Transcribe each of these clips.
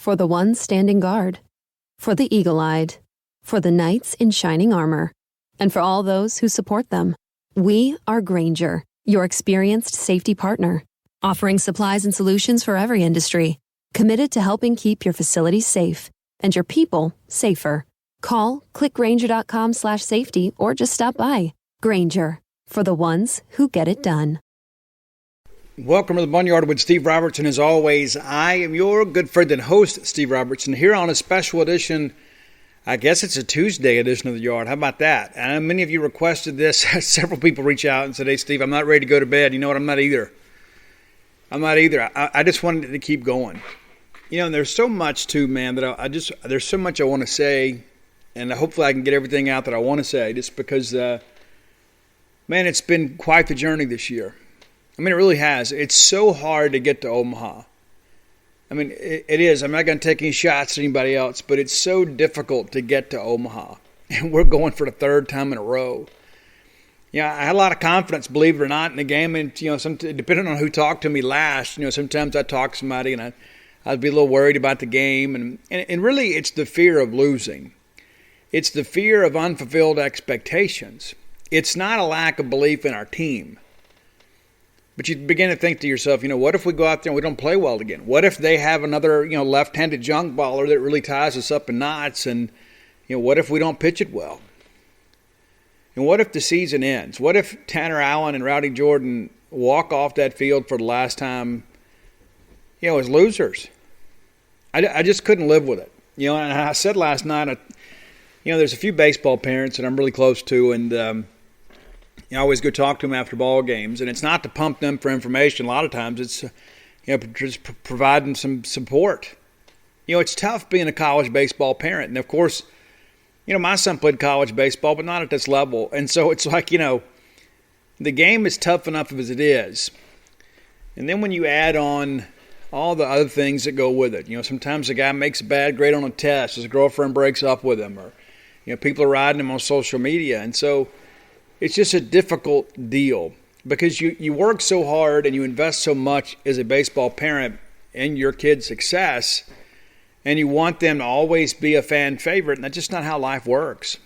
for the ones standing guard, for the eagle-eyed, for the knights in shining armor, and for all those who support them. We are Grainger, your experienced safety partner, offering supplies and solutions for every industry, committed to helping keep your facilities safe and your people safer. Call, clickgrainger.com/safety, or just stop by. Grainger, for the ones who get it done. Welcome to the Boneyard with Steve Robertson. As always, I am your good friend and host, Steve Robertson, here on a special edition. I guess it's a Tuesday edition of the Yard. How about that? And many of you requested this. Several people reach out and said, "Hey, Steve, I'm not ready to go to bed." You know what? I'm not either. I just wanted to keep going. You know, and there's so much too, man, that there's so much I want to say, and hopefully I can get everything out that I want to say, just because, man, it's been quite the journey this year. I mean, it really has. It's so hard to get to Omaha. I mean, it is. I'm not going to take any shots at anybody else, but it's so difficult to get to Omaha. And we're going for the third time in a row. Yeah, I had a lot of confidence, believe it or not, in the game. And, you know, depending on who talked to me last, you know, sometimes I talk to somebody and I'd be a little worried about the game. And really, it's the fear of losing. It's the fear of unfulfilled expectations. It's not a lack of belief in our team. But you begin to think to yourself, you know, what if we go out there and we don't play well again? What if they have another, you know, left-handed junk baller that really ties us up in knots? And, you know, what if we don't pitch it well? And what if the season ends? What if Tanner Allen and Rowdy Jordan walk off that field for the last time, you know, as losers? I just couldn't live with it. You know, and I said last night, you know, there's a few baseball parents that I'm really close to, and I always go talk to them after ball games, and it's not to pump them for information. A lot of times it's, you know, just providing some support. You know, it's tough being a college baseball parent. And, of course, you know, my son played college baseball, but not at this level. And so it's like, you know, the game is tough enough as it is. And then when you add on all the other things that go with it, you know, sometimes a guy makes a bad grade on a test, his girlfriend breaks up with him, or, you know, people are riding him on social media. And so it's just a difficult deal because you work so hard and you invest so much as a baseball parent in your kid's success, and you want them to always be a fan favorite, and that's just not how life works.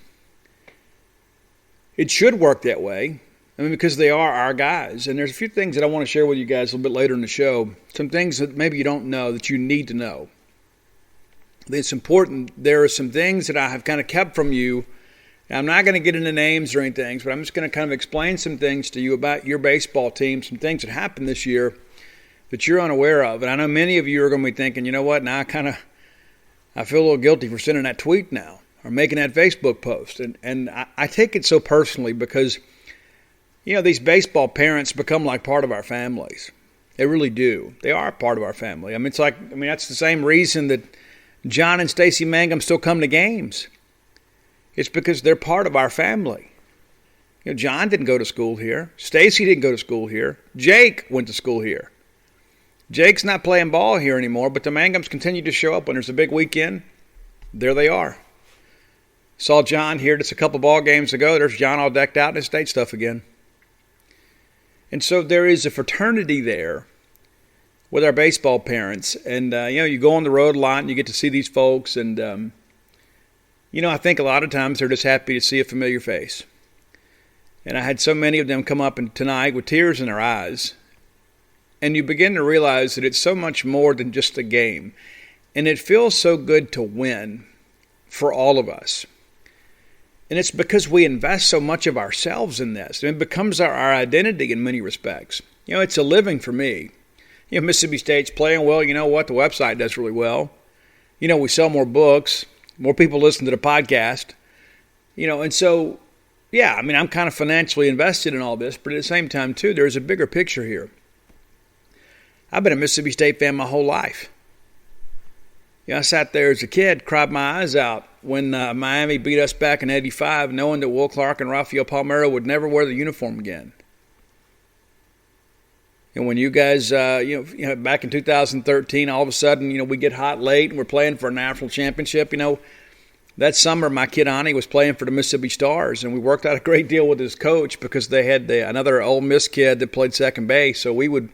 It should work that way, I mean, because they are our guys. And there's a few things that I want to share with you guys a little bit later in the show, some things that maybe you don't know that you need to know. It's important. There are some things that I have kind of kept from you. I'm not going to get into names or anything, but I'm just going to kind of explain some things to you about your baseball team, some things that happened this year that you're unaware of. And I know many of you are going to be thinking, you know what, now I feel a little guilty for sending that tweet now or making that Facebook post. And I take it so personally because, you know, these baseball parents become like part of our families. They really do. They are part of our family. I mean, that's the same reason that John and Stacy Mangum still come to games. It's because they're part of our family. You know, John didn't go to school here. Stacy didn't go to school here. Jake went to school here. Jake's not playing ball here anymore, but the Mangums continue to show up when there's a big weekend. There they are. Saw John here just a couple ball games ago. There's John all decked out in his state stuff again. And so there is a fraternity there with our baseball parents. And, you know, you go on the road a lot and you get to see these folks, and you know, I think a lot of times they're just happy to see a familiar face. And I had so many of them come up tonight with tears in their eyes. And you begin to realize that it's so much more than just a game. And it feels so good to win for all of us. And it's because we invest so much of ourselves in this. And it becomes our identity in many respects. You know, it's a living for me. You know, Mississippi State's playing well. You know what? The website does really well. You know, we sell more books. More people listen to the podcast, you know, and so, yeah, I mean, I'm kind of financially invested in all this, but at the same time, too, there's a bigger picture here. I've been a Mississippi State fan my whole life. You know, I sat there as a kid, cried my eyes out when Miami beat us back in '85, knowing that Will Clark and Rafael Palmeiro would never wear the uniform again. And when you guys, you know, back in 2013, all of a sudden, you know, we get hot late and we're playing for a national championship. You know, that summer, my kid Ani was playing for the Mississippi Stars, and we worked out a great deal with his coach because they had another Ole Miss kid that played second base. So we would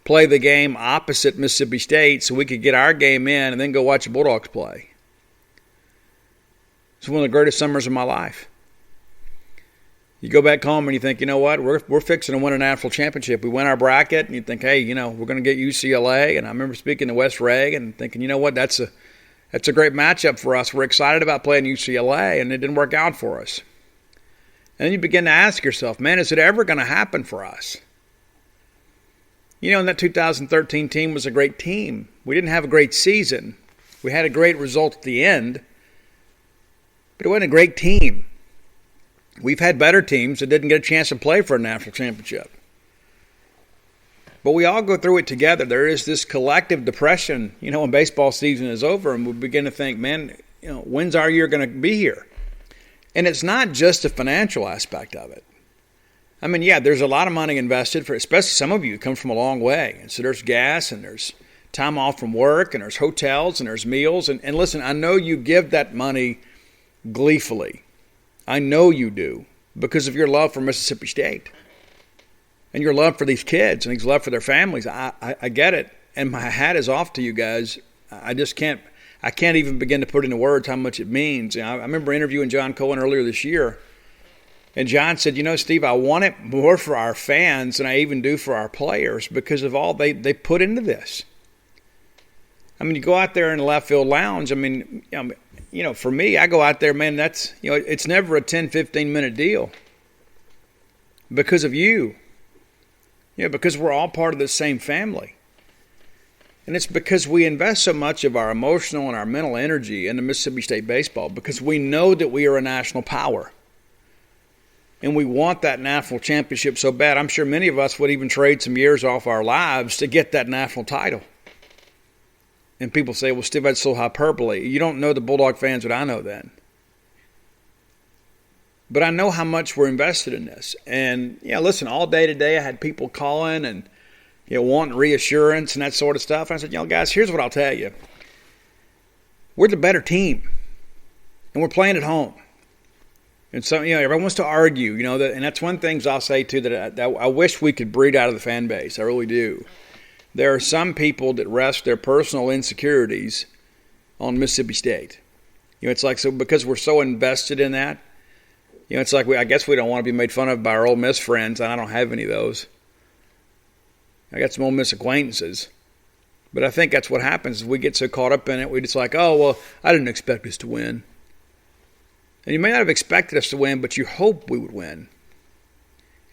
play the game opposite Mississippi State so we could get our game in and then go watch the Bulldogs play. It's one of the greatest summers of my life. You go back home and you think, you know what, we're fixing to win a national championship. We win our bracket, and you think, hey, you know, we're going to get UCLA. And I remember speaking to West Reg and thinking, you know what, that's a great matchup for us. We're excited about playing UCLA, and it didn't work out for us. And then you begin to ask yourself, man, is it ever going to happen for us? You know, and that 2013 team was a great team. We didn't have a great season. We had a great result at the end, but it wasn't a great team. We've had better teams that didn't get a chance to play for a national championship. But we all go through it together. There is this collective depression, you know, when baseball season is over, and we begin to think, man, you know, when's our year going to be here? And it's not just the financial aspect of it. I mean, yeah, there's a lot of money invested for, especially some of you who come from a long way. And so there's gas, and there's time off from work, and there's hotels, and there's meals. And listen, I know you give that money gleefully. I know you do, because of your love for Mississippi State and your love for these kids and your love for their families. I get it, and my hat is off to you guys. I can't even begin to put into words how much it means. I remember interviewing John Cohen earlier this year, and John said, you know, Steve, I want it more for our fans than I even do for our players because of all they put into this. I mean, you go out there in the left field lounge, I mean, you know, for me, I go out there, man, that's, you know, it's never a 10, 15-minute deal because of you. You know, because we're all part of the same family. And it's because we invest so much of our emotional and our mental energy into Mississippi State baseball because we know that we are a national power. And we want that national championship so bad. I'm sure many of us would even trade some years off our lives to get that national title. And people say, well, Steve, that's so hyperbole. You don't know the Bulldog fans that I know then. But I know how much we're invested in this. And, yeah, listen, all day today I had people calling and, you know, wanting reassurance and that sort of stuff. And I said, you know, guys, here's what I'll tell you. We're the better team. And we're playing at home. And so, you know, everyone wants to argue, you know, and that's one thing I'll say, too, that I wish we could breed out of the fan base. I really do. There are some people that rest their personal insecurities on Mississippi State. You know, it's like, so because we're so invested in that, you know, it's like I guess we don't want to be made fun of by our Ole Miss friends, and I don't have any of those. I got some Ole Miss acquaintances. But I think that's what happens. We get so caught up in it, we just like, oh, well, I didn't expect us to win. And you may not have expected us to win, but you hope we would win.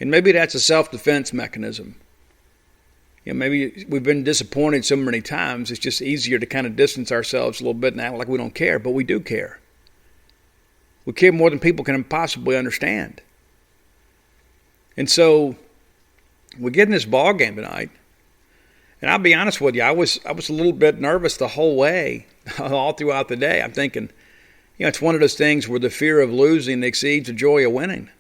And maybe that's a self-defense mechanism. You know, maybe we've been disappointed so many times, it's just easier to kind of distance ourselves a little bit and act like we don't care, but we do care. We care more than people can possibly understand. And so we get in this ball game tonight, and I'll be honest with you, I was a little bit nervous the whole way, all throughout the day. I'm thinking, you know, it's one of those things where the fear of losing exceeds the joy of winning.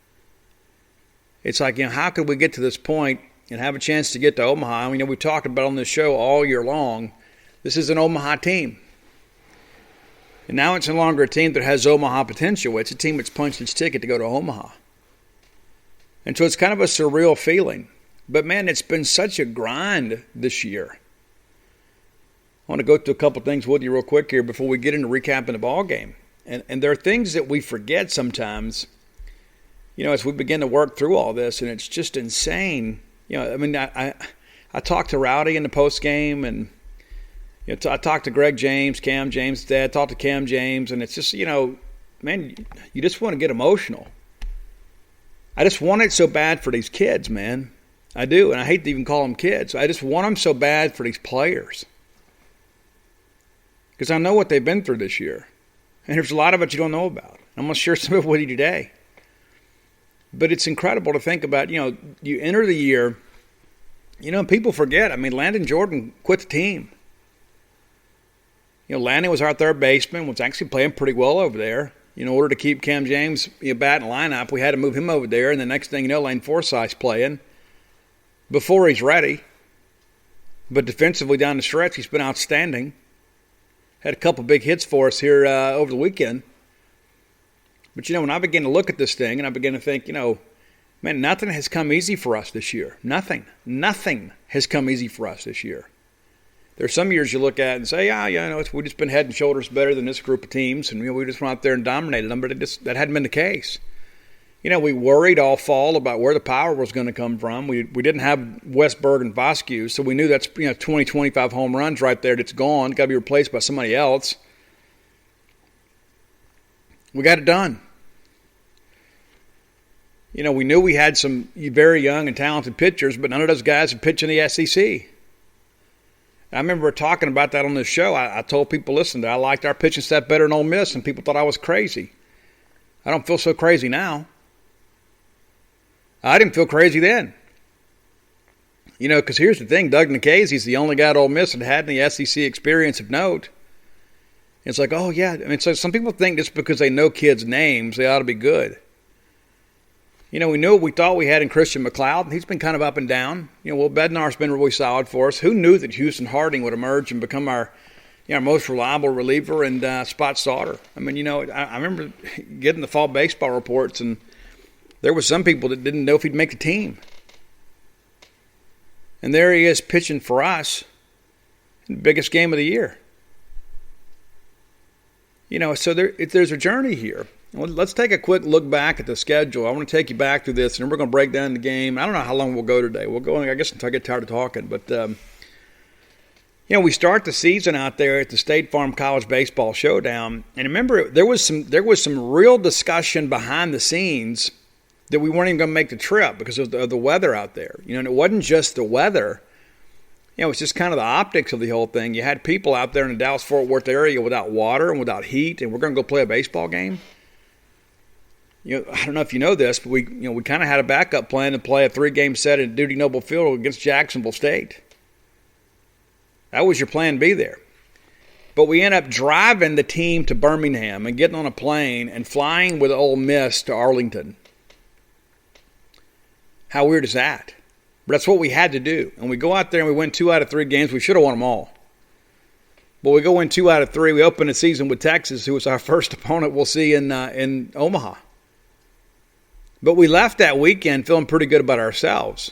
It's like, you know, how could we get to this point and have a chance to get to Omaha? I mean, you know, we've talked about on this show all year long, this is an Omaha team. And now it's no longer a team that has Omaha potential. It's a team that's punched its ticket to go to Omaha. And so it's kind of a surreal feeling. But, man, it's been such a grind this year. I want to go through a couple things with you real quick here before we get into recapping the ball game. And there are things that we forget sometimes, you know, as we begin to work through all this, and it's just insane. You know, I mean, I talked to Rowdy in the post game, and you know, I talked to Greg James, Cam James' dad, talked to Cam James, and it's just, you know, man, you just want to get emotional. I just want it so bad for these kids, man. I do, and I hate to even call them kids. I just want them so bad for these players because I know what they've been through this year, and there's a lot of it you don't know about. I'm going to share some of it with you today. But it's incredible to think about, you know, you enter the year, you know, people forget. I mean, Landon Jordan quit the team. You know, Landon was our third baseman, was actually playing pretty well over there. In order to keep Cam James, you know, bat in the lineup, we had to move him over there. And the next thing you know, Lane Forsythe's playing before he's ready. But defensively down the stretch, he's been outstanding. Had a couple big hits for us here over the weekend. But, you know, when I begin to look at this thing and I begin to think, you know, Man, nothing has come easy for us this year. Nothing has come easy for us this year. There's some years you look at and say, we've just been head and shoulders better than this group of teams, and we just went out there and dominated them, but that hadn't been the case. We worried all fall about where the power was going to come from. We didn't have Westberg and Vasquez, so we knew that's 20, 25 home runs right there that's gone. Got to be replaced by somebody else. We got it done. We knew we had some very young and talented pitchers, but none of those guys had pitched in the SEC. I remember talking about that on this show. I told people, listen, I liked our pitching staff better than Ole Miss, and people thought I was crazy. I don't feel so crazy now. I didn't feel crazy then. Because here's the thing. Doug Nikhazy's the only guy at Ole Miss that had any SEC experience of note. It's like, oh, yeah. So some people think just because they know kids' names, they ought to be good. We knew what we thought we had in Christian McLeod. He's been kind of up and down. Will Bednar's been really solid for us. Who knew that Houston Harding would emerge and become our most reliable reliever and spot starter? I remember getting the fall baseball reports, and there were some people that didn't know if he'd make the team. And there he is pitching for us in the biggest game of the year. So there's a journey here. Well, let's take a quick look back at the schedule. I want to take you back through this, and we're going to break down the game. I don't know how long we'll go today. We'll go, I guess, until I get tired of talking. But, we start the season out there at the State Farm College Baseball Showdown. And remember, there was some real discussion behind the scenes that we weren't even going to make the trip because of the weather out there. And it wasn't just the weather. It was just kind of the optics of the whole thing. You had people out there in the Dallas-Fort Worth area without water and without heat, and we're going to go play a baseball game. I don't know if you know this, but we kind of had a backup plan to play a 3-game set at Duty Noble Field against Jacksonville State. That was your plan B there. But we end up driving the team to Birmingham and getting on a plane and flying with Ole Miss to Arlington. How weird is that? But that's what we had to do. And we go out there and we win 2 out of 3 games. We should have won them all. But we go win 2 out of 3. We open the season with Texas, who was our first opponent we'll see in Omaha. But we left that weekend feeling pretty good about ourselves.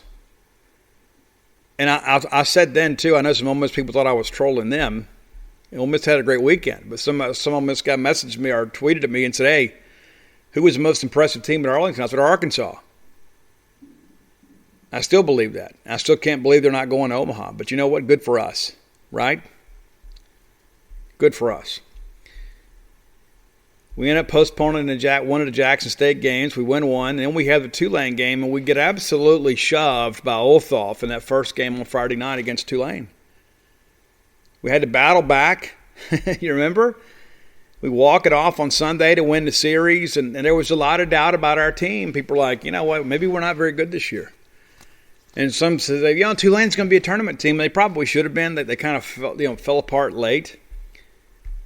And I said then, too, I know some Ole Miss people thought I was trolling them. Ole Miss had a great weekend. But some Ole Miss guy messaged me or tweeted at me and said, hey, who was the most impressive team at Arlington? I said, Arkansas. I still believe that. I still can't believe they're not going to Omaha. But you know what? Good for us, right? Good for us. We end up postponing one of the Jackson State games. We win one. And then we have the Tulane game, and we get absolutely shoved by Olthoff in that first game on Friday night against Tulane. We had to battle back. You remember? We walk it off on Sunday to win the series, and there was a lot of doubt about our team. People were like, you know what, maybe we're not very good this year. And some said, Tulane's going to be a tournament team. They probably should have been. They kind of fell apart late.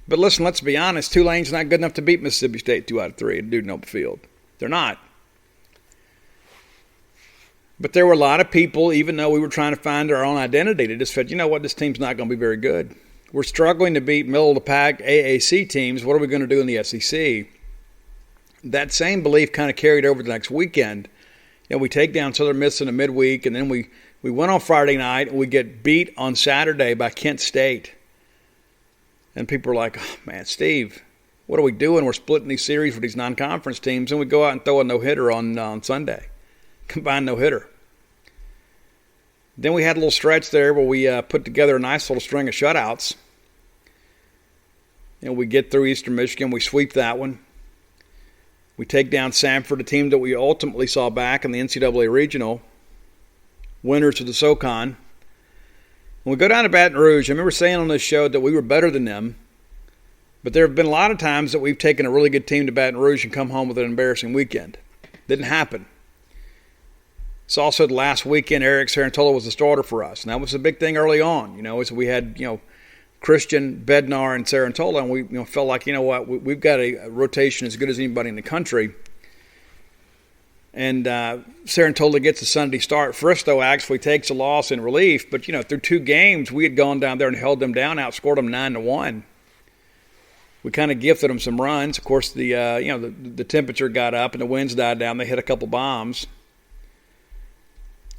But listen, let's be honest. Tulane's not good enough to beat Mississippi State 2 out of 3 at Dude Noble Field. They're not. But there were a lot of people, even though we were trying to find our own identity, that just said, you know what, this team's not going to be very good. We're struggling to beat middle-of-the-pack AAC teams. What are we going to do in the SEC? That same belief kind of carried over the next weekend. We take down Southern Miss in the midweek, and then we went on Friday night, and we get beat on Saturday by Kent State. And people are like, oh, man, Steve, what are we doing? We're splitting these series with these non-conference teams, and we go out and throw a no-hitter on Sunday. Combined no-hitter. Then we had a little stretch there where we put together a nice little string of shutouts. We get through Eastern Michigan. We sweep that one. We take down Samford, a team that we ultimately saw back in the NCAA Regional. Winners of the SoCon. When we go down to Baton Rouge, I remember saying on this show that we were better than them. But there have been a lot of times that we've taken a really good team to Baton Rouge and come home with an embarrassing weekend. Didn't happen. It's also the last weekend Eric Sarantola was the starter for us. And that was a big thing early on. So we had, Christian, Bednar, and Sarantola, and we felt like, you know what, we've got a rotation as good as anybody in the country. And Sarantola gets a Sunday start. Fristow actually takes a loss in relief, but, through 2 games, we had gone down there and held them down, outscored them 9-1. We kind of gifted them some runs. Of course, the temperature got up and the winds died down. They hit a couple bombs.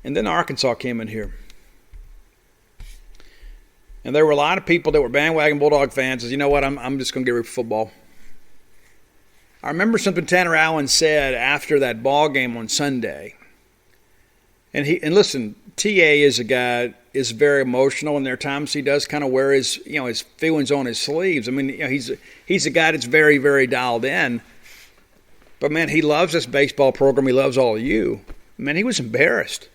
And then Arkansas came in here. And there were a lot of people that were bandwagon Bulldog fans. Says, you know what, I'm just going to get rid of football. I remember something Tanner Allen said after that ball game on Sunday. And listen, TA is a guy is very emotional, and there are times he does kind of wear his feelings on his sleeves. I mean, he's a guy that's very, very dialed in. But man, he loves this baseball program. He loves all of you. Man, he was embarrassed.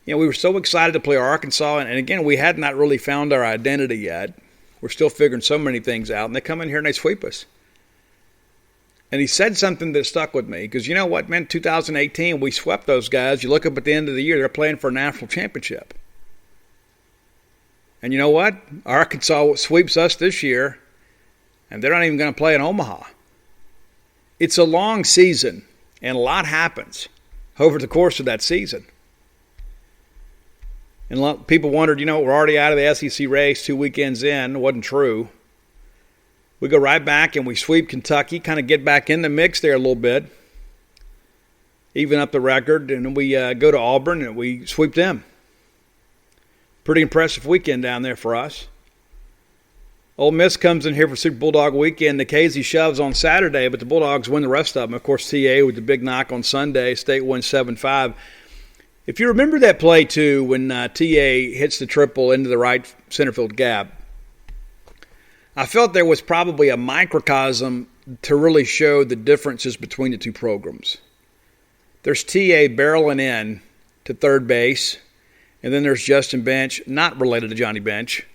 We were so excited to play Arkansas, and again, we had not really found our identity yet. We're still figuring so many things out, and they come in here and they sweep us. And he said something that stuck with me, because you know what, man, 2018, we swept those guys. You look up at the end of the year, they're playing for a national championship. And you know what? Arkansas sweeps us this year, and they're not even going to play in Omaha. It's a long season, and a lot happens over the course of that season. And people wondered, we're already out of the SEC race 2 weekends in. It wasn't true. We go right back and we sweep Kentucky, kind of get back in the mix there a little bit, even up the record, and then we go to Auburn and we sweep them. Pretty impressive weekend down there for us. Ole Miss comes in here for Super Bulldog weekend. Nikhazy shoves on Saturday, but the Bulldogs win the rest of them. Of course, TA with the big knock on Sunday. State wins 7-5. If you remember that play, too, when TA hits the triple into the right center field gap, I felt there was probably a microcosm to really show the differences between the two programs. There's TA barreling in to third base, and then there's Justin Bench, not related to Johnny Bench,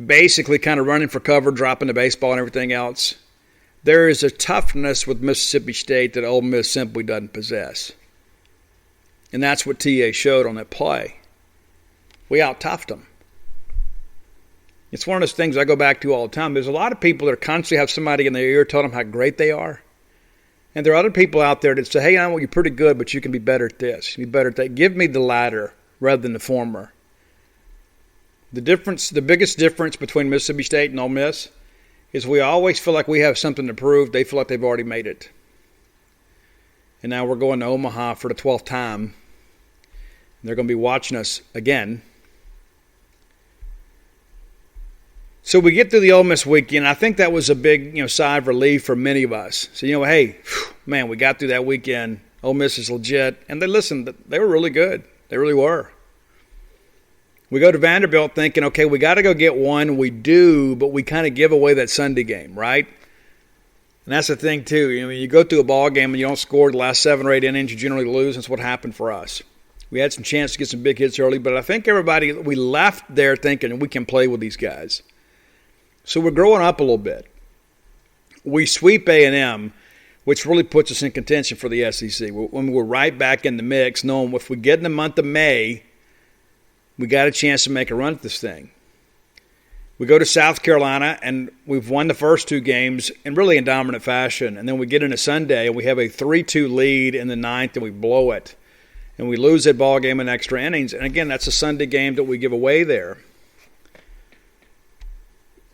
basically kind of running for cover, dropping the baseball and everything else. There is a toughness with Mississippi State that Ole Miss simply doesn't possess. And that's what TA showed on that play. We out-toughed them. It's one of those things I go back to all the time. There's a lot of people that constantly have somebody in their ear telling them how great they are. And there are other people out there that say, hey, I know you're pretty good, but you can be better at this. You can be better at that. Give me the latter rather than the former. The biggest difference between Mississippi State and Ole Miss is we always feel like we have something to prove. They feel like they've already made it. And now we're going to Omaha for the 12th time. They're going to be watching us again. So we get through the Ole Miss weekend. I think that was a big, sigh of relief for many of us. So, hey, man, we got through that weekend. Ole Miss is legit. And they were really good. They really were. We go to Vanderbilt thinking, okay, we got to go get one. We do, but we kind of give away that Sunday game, right? And that's the thing, too. You go through a ball game and you don't score the last 7 or 8 innings, you generally lose. That's what happened for us. We had some chance to get some big hits early, but I think we left there thinking we can play with these guys. So we're growing up a little bit. We sweep A&M, which really puts us in contention for the SEC. When we're right back in the mix, knowing if we get in the month of May, we got a chance to make a run at this thing. We go to South Carolina, and we've won the first 2 games in really in dominant fashion. And then we get into Sunday, and we have a 3-2 lead in the 9th, and we blow it. And we lose that ball game in extra innings. And, again, that's a Sunday game that we give away there.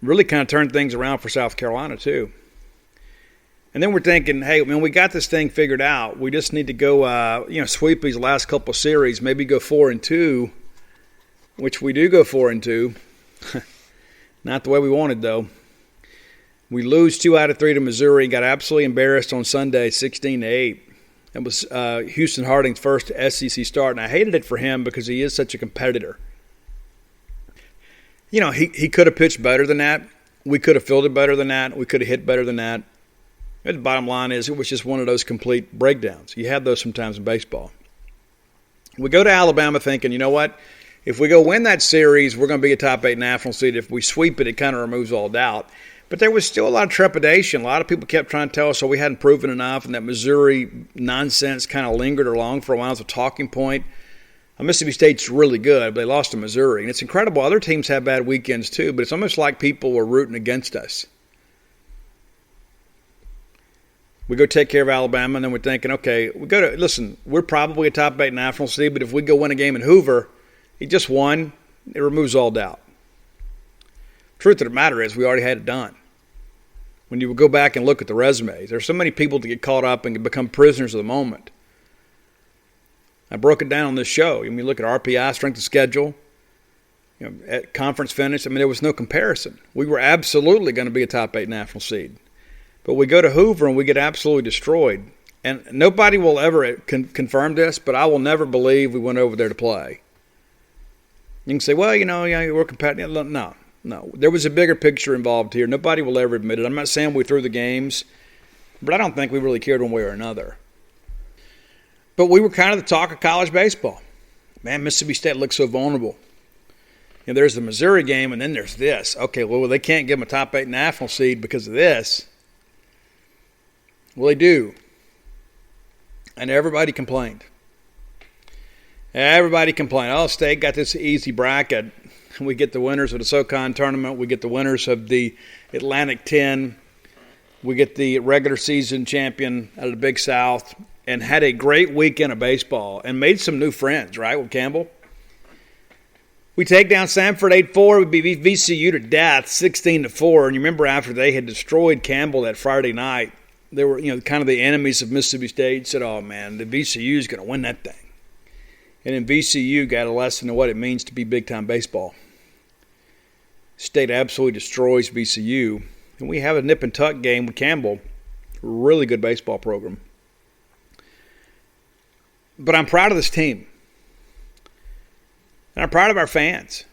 Really kind of turned things around for South Carolina, too. And then we're thinking, hey, man, we got this thing figured out. We just need to go, sweep these last couple of series, maybe go 4-2, which we do go 4-2. Not the way we wanted, though. We lose 2 out of 3 to Missouri. Got absolutely embarrassed on Sunday, 16-8. It was Houston Harding's first SEC start, and I hated it for him because he is such a competitor. He could have pitched better than that. We could have fielded better than that. We could have hit better than that. But the bottom line is it was just one of those complete breakdowns. You have those sometimes in baseball. We go to Alabama thinking, you know what? If we go win that series, we're going to be a top 8 national seed. If we sweep it, it kind of removes all doubt. But there was still a lot of trepidation. A lot of people kept trying to tell us, we hadn't proven enough, and that Missouri nonsense kind of lingered along for a while as a talking point. Mississippi State's really good, but they lost to Missouri. And it's incredible. Other teams have bad weekends too, but it's almost like people were rooting against us. We go take care of Alabama, and then we're thinking, okay, we're probably a top 8 national seed, but if we go win a game in Hoover, he just won, it removes all doubt. Truth of the matter is we already had it done. When you go back and look at the resumes, there's so many people to get caught up and become prisoners of the moment. I broke it down on this show. I mean, look at RPI, strength of schedule, at conference finish. I mean, there was no comparison. We were absolutely going to be a top 8 national seed. But we go to Hoover and we get absolutely destroyed. And nobody will ever confirm this, but I will never believe we went over there to play. You can say, well, we're competitive. No. There was a bigger picture involved here. Nobody will ever admit it. I'm not saying we threw the games, but I don't think we really cared one way or another. But we were kind of the talk of college baseball. Man, Mississippi State looks so vulnerable. There's the Missouri game, and then there's this. Okay, well, they can't give them a top 8 national seed because of this. Well, they do. And everybody complained. Oh, State got this easy bracket. We get the winners of the SoCon tournament. We get the winners of the Atlantic 10. We get the regular season champion out of the Big South. And had a great weekend of baseball and made some new friends, right, with Campbell? We take down Samford 8-4. We beat VCU to death, 16-4. And you remember after they had destroyed Campbell that Friday night, they were, kind of the enemies of Mississippi State said, oh, man, the VCU is going to win that thing. And then VCU got a lesson of what it means to be big-time baseball. State absolutely destroys VCU. And we have a nip and tuck game with Campbell. Really good baseball program. But I'm proud of this team. And I'm proud of our fans.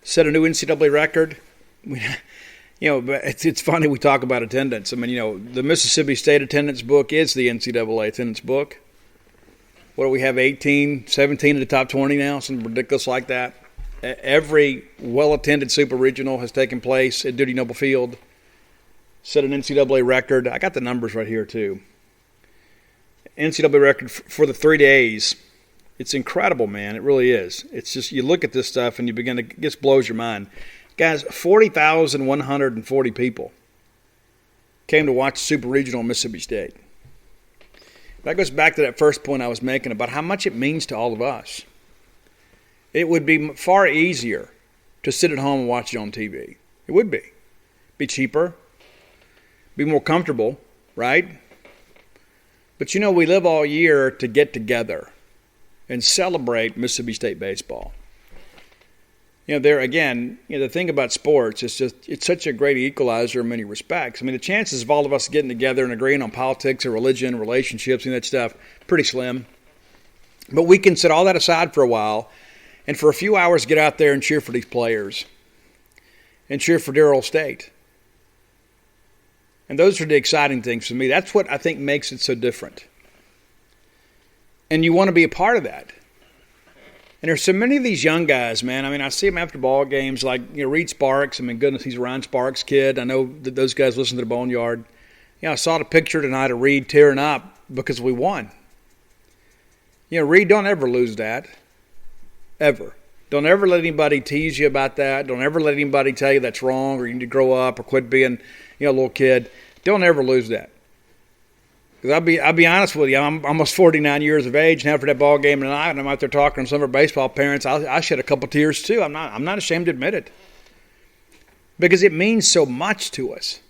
Set a new NCAA record. It's funny we talk about attendance. I mean, the Mississippi State attendance book is the NCAA attendance book. What do we have, 18, 17 in the top 20 now? Something ridiculous like that. Every well-attended super regional has taken place at Duty Noble Field. Set an NCAA record. I got the numbers right here, too. NCAA record for the 3 days. It's incredible, man. It really is. It's just, you look at this stuff and it just blows your mind. Guys, 40,140 people came to watch Super Regional Mississippi State. That goes back to that first point I was making about how much it means to all of us. It would be far easier to sit at home and watch it on TV. It would be. Be cheaper. Be more comfortable, right? But we live all year to get together and celebrate Mississippi State baseball. The thing about sports is it's such a great equalizer in many respects. I mean, the chances of all of us getting together and agreeing on politics or religion, relationships, and that stuff, pretty slim. But we can set all that aside for a while and for a few hours get out there and cheer for these players and cheer for dear old State. And those are the exciting things for me. That's what I think makes it so different. And you want to be a part of that. And there's so many of these young guys, man. I mean, I see them after ball games, like Reed Sparks. I mean, goodness, he's a Ryan Sparks kid. I know that those guys listen to the Boneyard. I saw the picture tonight of Reed tearing up because we won. Reed, don't ever lose that. Ever. Don't ever let anybody tease you about that. Don't ever let anybody tell you that's wrong or you need to grow up or quit being a little kid. Don't ever lose that. Because I'll be honest with you, I'm almost 49 years of age, and after that ball game tonight, and I'm out there talking to some of our baseball parents, I shed a couple tears too. I'm not ashamed to admit it. Because it means so much to us.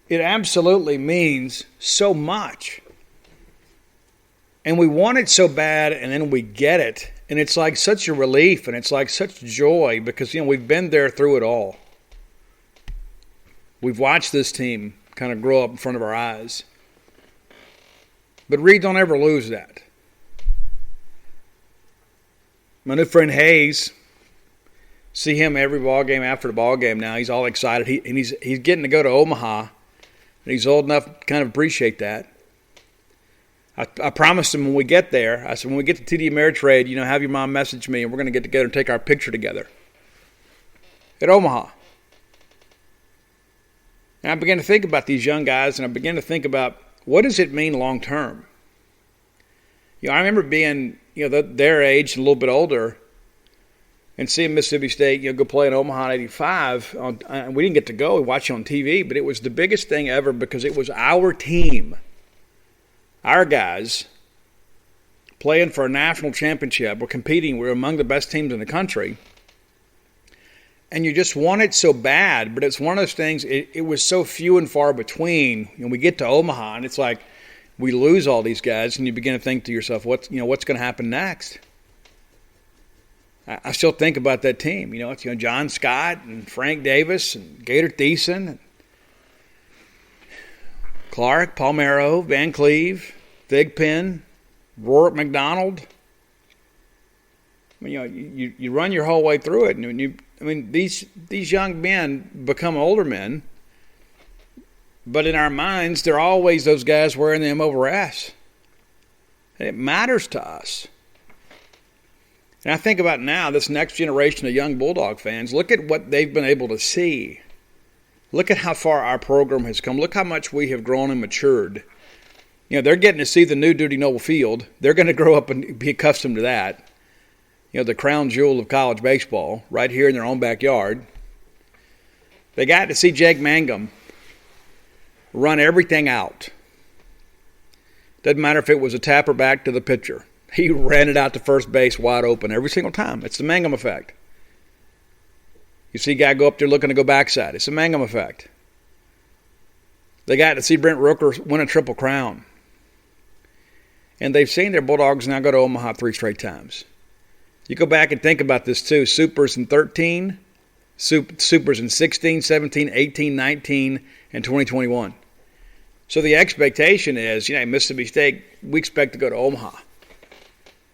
It absolutely means so much. And we want it so bad, and then we get it. And it's like such a relief, and it's like such joy, because we've been there through it all. We've watched this team kind of grow up in front of our eyes. But Reed, don't ever lose that. My new friend Hayes, see him every ball game after the ball game now. He's all excited. He's getting to go to Omaha, and he's old enough to kind of appreciate that. I promised him when we get there, I said, when we get to TD Ameritrade, have your mom message me, and we're going to get together and take our picture together at Omaha. And I began to think about these young guys, and I began to think about what does it mean long term. I remember being their age and a little bit older, and seeing Mississippi State go play in Omaha in '85. We didn't get to go; we watched it on TV, but it was the biggest thing ever because it was our team, our guys, playing for a national championship. We're competing. We're among the best teams in the country. And you just want it so bad, but it's one of those things, it was so few and far between. We get to Omaha, and it's like, we lose all these guys, and you begin to think to yourself, what's going to happen next? I still think about that team. It's John Scott and Frank Davis and Gator Thiessen, and Clark, Palmero, Van Cleve, Thigpen, Rourke McDonald. You run your whole way through it, and these young men become older men, but in our minds, they're always those guys wearing them over us. And it matters to us. And I think about now, this next generation of young Bulldog fans, look at what they've been able to see. Look at how far our program has come. Look how much we have grown and matured. They're getting to see the new Duty Noble Field. They're going to grow up and be accustomed to that. The crown jewel of college baseball, right here in their own backyard. They got to see Jake Mangum run everything out. Doesn't matter if it was a tapper back to the pitcher. He ran it out to first base wide open every single time. It's the Mangum effect. You see a guy go up there looking to go backside. It's the Mangum effect. They got to see Brent Rooker win a Triple Crown. And they've seen their Bulldogs now go to Omaha 3 straight times. You go back and think about this too. Supers in 13, Supers in 16, 17, 18, 19, and 2021. So the expectation is, Mississippi State, we expect to go to Omaha.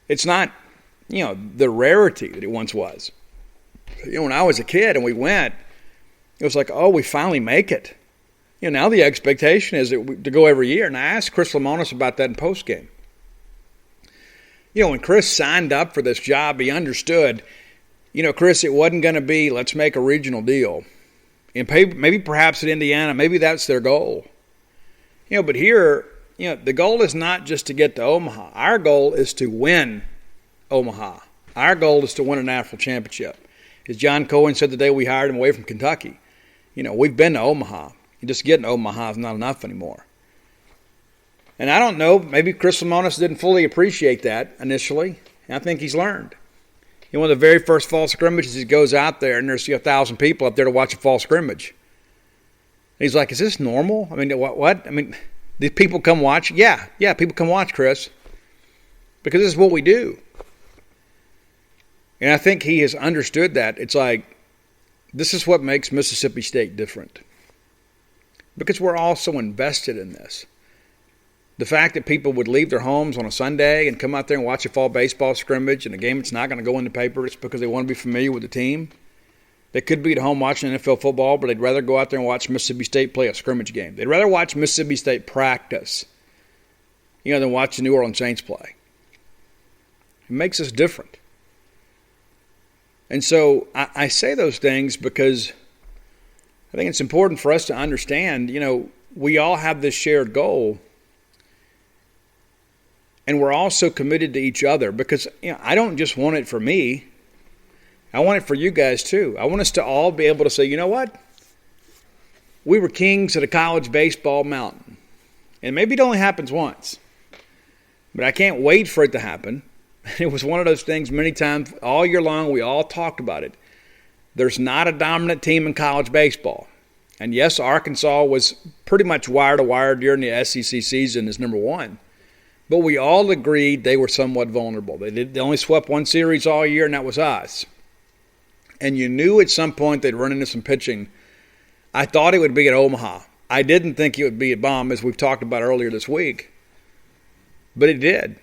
It's not, the rarity that it once was. When I was a kid and we went, it was like, oh, we finally make it. Now the expectation is to go every year. And I asked Chris Lemonis about that in postgame. When Chris signed up for this job, he understood, Chris, it wasn't going to be, let's make a regional deal. And maybe perhaps at Indiana, maybe that's their goal. But here, the goal is not just to get to Omaha. Our goal is to win Omaha. Our goal is to win a national championship. As John Cohen said the day we hired him away from Kentucky, we've been to Omaha. Just getting to Omaha is not enough anymore. And I don't know, maybe Chris Lemonis didn't fully appreciate that initially, and I think he's learned. One of the very first fall scrimmages, he goes out there, and there's 1,000 people up there to watch a fall scrimmage. And he's like, is this normal? What? These people come watch? Yeah, people come watch, Chris, because this is what we do. And I think he has understood that. It's like, this is what makes Mississippi State different. Because we're all so invested in this. The fact that people would leave their homes on a Sunday and come out there and watch a fall baseball scrimmage and a game that's not going to go in the paper, it's because they want to be familiar with the team. They could be at home watching NFL football, but they'd rather go out there and watch Mississippi State play a scrimmage game. They'd rather watch Mississippi State practice, than watch the New Orleans Saints play. It makes us different. And so I say those things because I think it's important for us to understand, we all have this shared goal. And we're also committed to each other because I don't just want it for me. I want it for you guys too. I want us to all be able to say, you know what? We were kings at a college baseball mountain. And maybe it only happens once. But I can't wait for it to happen. It was one of those things many times all year long we all talked about it. There's not a dominant team in college baseball. And yes, Arkansas was pretty much wire to wire during the SEC season as number one. But we all agreed they were somewhat vulnerable. They only swept one series all year, and that was us. And you knew at some point they'd run into some pitching. I thought it would be at Omaha. I didn't think it would be at Baum, as we've talked about earlier this week. But it did.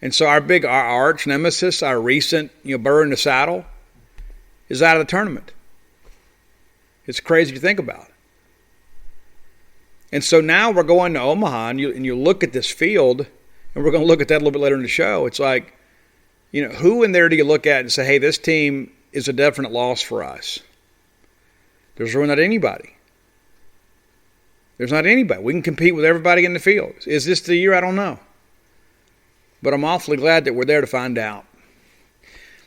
And so our arch nemesis, our recent burr in the saddle, is out of the tournament. It's crazy to think about. And so now we're going to Omaha, and you look at this field, and we're going to look at that a little bit later in the show. It's like, who in there do you look at and say, hey, this team is a definite loss for us? There's really not anybody. There's not anybody. We can compete with everybody in the field. Is this the year? I don't know. But I'm awfully glad that we're there to find out.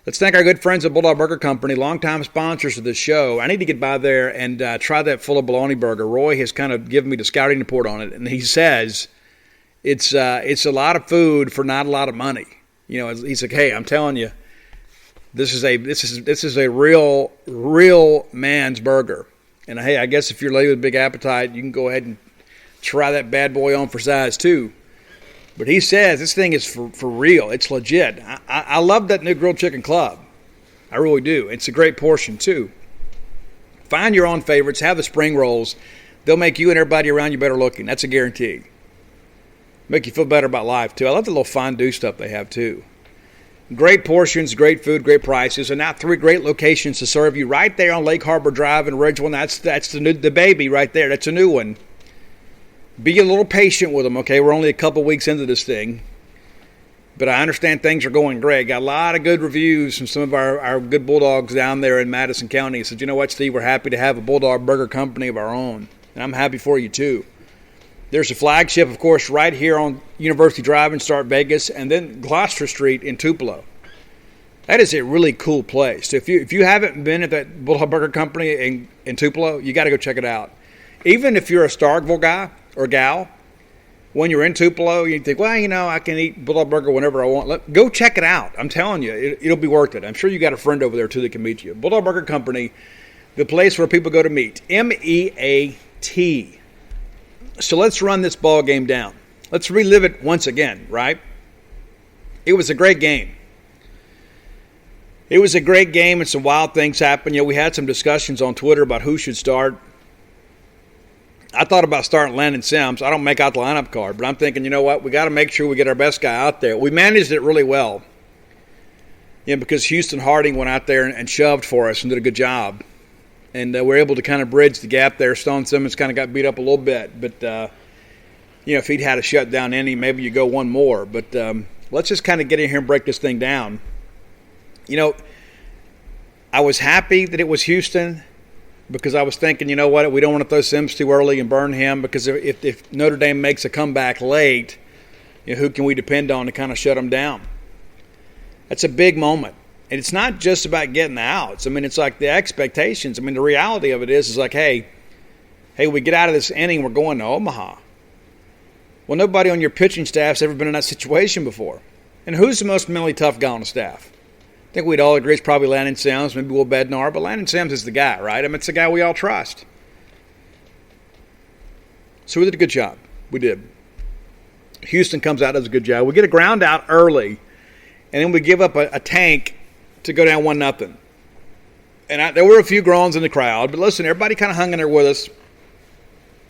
Let's thank our good friends at Bulldog Burger Company, longtime sponsors of this show. I need to get by there and try that full of bologna burger. Roy has kind of given me the scouting report on it, and he says it's a lot of food for not a lot of money. He's like, hey, I'm telling you, this is a real man's burger. And hey, I guess if you're a lady with a big appetite, you can go ahead and try that bad boy on for size too. But he says this thing is for real. It's legit. I love that new grilled chicken club. I really do. It's a great portion, too. Find your own favorites. Have the spring rolls. They'll make you and everybody around you better looking. That's a guarantee. Make you feel better about life, too. I love the little fondue stuff they have, too. Great portions, great food, great prices, and now 3 great locations to serve you right there on Lake Harbor Drive in Ridgeland. That's the baby right there. That's a new one. Be a little patient with them, okay? We're only a couple weeks into this thing. But I understand things are going great. Got a lot of good reviews from some of our good Bulldogs down there in Madison County. Said, you know what, Steve, we're happy to have a Bulldog Burger Company of our own. And I'm happy for you, too. There's a flagship, of course, right here on University Drive in Start Vegas, and then Gloucester Street in Tupelo. That is a really cool place. If you haven't been at that Bulldog Burger Company in Tupelo, you got to go check it out. Even if you're a Starkville guy or gal, when you're in Tupelo, you think, well, you know, I can eat Bulldog Burger whenever I want. Go check it out. I'm telling you, it'll be worth it. I'm sure you got a friend over there, too, that can meet you. Bulldog Burger Company, the place where people go to meet. MEAT. So let's run this ball game down. Let's relive it once again, right? It was a great game. It was a great game, and some wild things happened. You know, we had some discussions on Twitter about who should start. I thought about starting Landon Sims. I don't make out the lineup card, but I'm thinking, you know what? We got to make sure we get our best guy out there. We managed it really well, you know, because Houston Harding went out there and shoved for us and did a good job. And we're able to kind of bridge the gap there. Stone Simmons kind of got beat up a little bit. But, you know, if he'd had a shutdown inning, maybe you go one more. But let's just kind of get in here and break this thing down. You know, I was happy that it was Houston because I was thinking, you know what, we don't want to throw Sims too early and burn him because if Notre Dame makes a comeback late, you know, who can we depend on to kind of shut them down? That's a big moment. And it's not just about getting the outs. I mean, it's like the expectations. I mean, the reality of it is like, hey, we get out of this inning, we're going to Omaha. Well, nobody on your pitching staff's ever been in that situation before. And who's the most mentally tough guy on the staff? I think we'd all agree it's probably Landon Sims, maybe Will Bednar, but Landon Sims is the guy, right? I mean, it's the guy we all trust. So we did a good job. We did. Houston comes out, does a good job. We get a ground out early, and then we give up a tank to go down 1-0. And there were a few groans in the crowd, but listen, everybody kind of hung in there with us.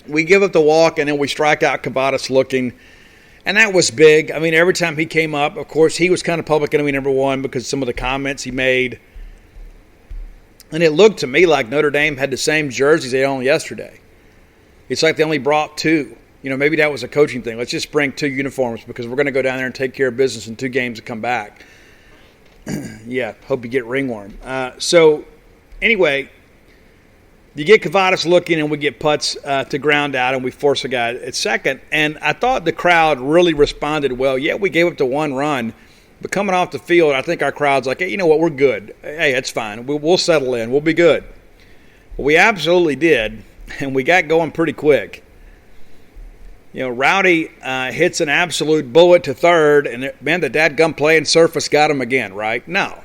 We give up the walk, and then we strike out Kavadas looking, and that was big. I mean, every time he came up, of course, he was kind of public enemy number one because of some of the comments he made. And it looked to me like Notre Dame had the same jerseys they owned yesterday. It's like they only brought 2. You know, maybe that was a coaching thing. Let's just bring 2 uniforms because we're going to go down there and take care of business in 2 games and come back. Yeah, hope you get ringworm. So, anyway, you get Kavadas looking and we get putts to ground out and we force a guy at second. And I thought the crowd really responded well. Yeah, we gave up the 1 run, but coming off the field, I think our crowd's like, hey, you know what, we're good. Hey, that's fine. We'll settle in. We'll be good. Well, we absolutely did, and we got going pretty quick. You know, Rowdy hits an absolute bullet to third, and man, the dadgum playing surface got him again, right? No.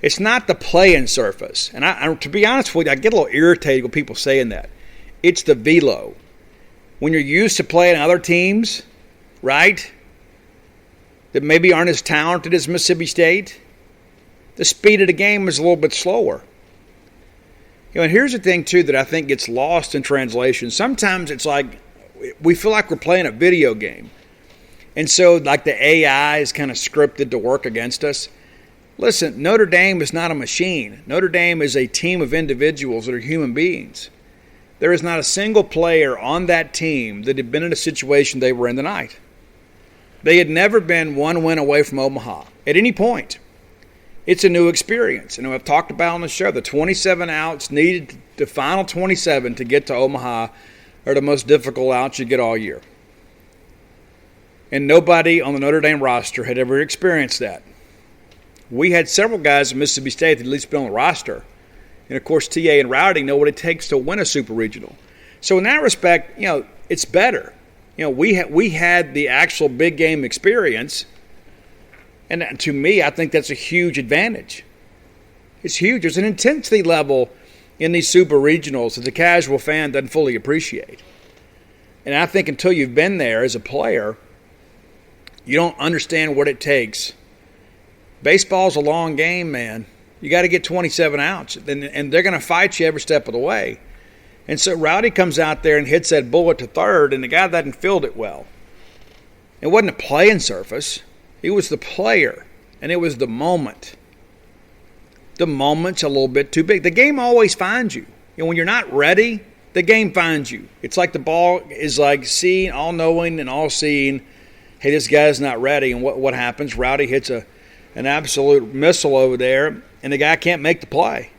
It's not the playing surface. And I, to be honest with you, I get a little irritated with people saying that. It's the velo. When you're used to playing other teams, right, that maybe aren't as talented as Mississippi State, the speed of the game is a little bit slower. You know, and here's the thing, too, that I think gets lost in translation. Sometimes it's like we feel like we're playing a video game. And so, like, the AI is kind of scripted to work against us. Listen, Notre Dame is not a machine. Notre Dame is a team of individuals that are human beings. There is not a single player on that team that had been in a situation they were in tonight. They had never been 1 win away from Omaha at any point. It's a new experience. And I've talked about on the show, the 27 outs needed, the final 27 to get to Omaha are the most difficult outs you get all year. And nobody on the Notre Dame roster had ever experienced that. We had several guys in Mississippi State that at least been on the roster. And, of course, TA and Rowdy know what it takes to win a super regional. So in that respect, you know, it's better. You know, we had the actual big game experience. And to me, I think that's a huge advantage. It's huge. There's an intensity level in these super regionals that the casual fan doesn't fully appreciate. And I think until you've been there as a player, You don't understand what it takes. Baseball's a long game, man. You got to get 27 outs, and they're going to fight you every step of the way. And so Rowdy comes out there and hits that bullet to third, and the guy doesn't field it well. It wasn't a playing surface. It was the player, and it was the moment. The moment's a little bit too big. The game always finds you. When you're not ready, the game finds you. It's like the ball is like seeing, all-knowing and all-seeing. Hey, this guy's not ready. And what happens? Rowdy hits an absolute missile over there, and the guy can't make the play.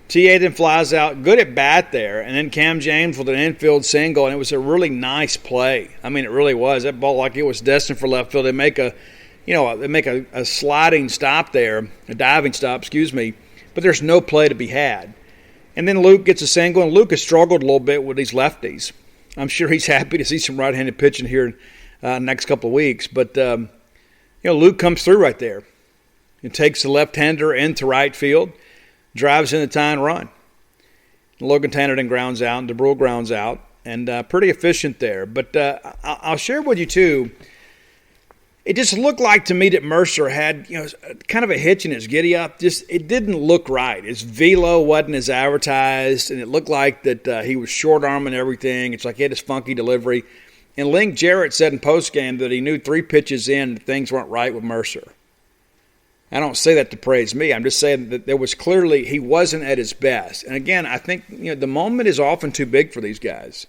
T.A. then flies out, good at bat there, and then Cam James with an infield single, and it was a really nice play. I mean, it really was. That ball, like it was destined for left field. They make a sliding stop there, a diving stop, but there's no play to be had. And then Luke gets a single, and Luke has struggled a little bit with these lefties. I'm sure he's happy to see some right-handed pitching here next couple of weeks. But, Luke comes through right there and takes the left-hander into right field, drives in the tying run. Logan Tanner then grounds out, and DeBrule grounds out, and pretty efficient there. But I'll share with you, too, it just looked like to me that Mercer had, kind of a hitch in his giddy-up. It didn't look right. His velo wasn't as advertised, and it looked like that he was short-arming everything. It's like he had his funky delivery. And Link Jarrett said in postgame that he knew 3 pitches in that things weren't right with Mercer. I don't say that to praise me. I'm just saying that there was clearly he wasn't at his best. And again, I think the moment is often too big for these guys.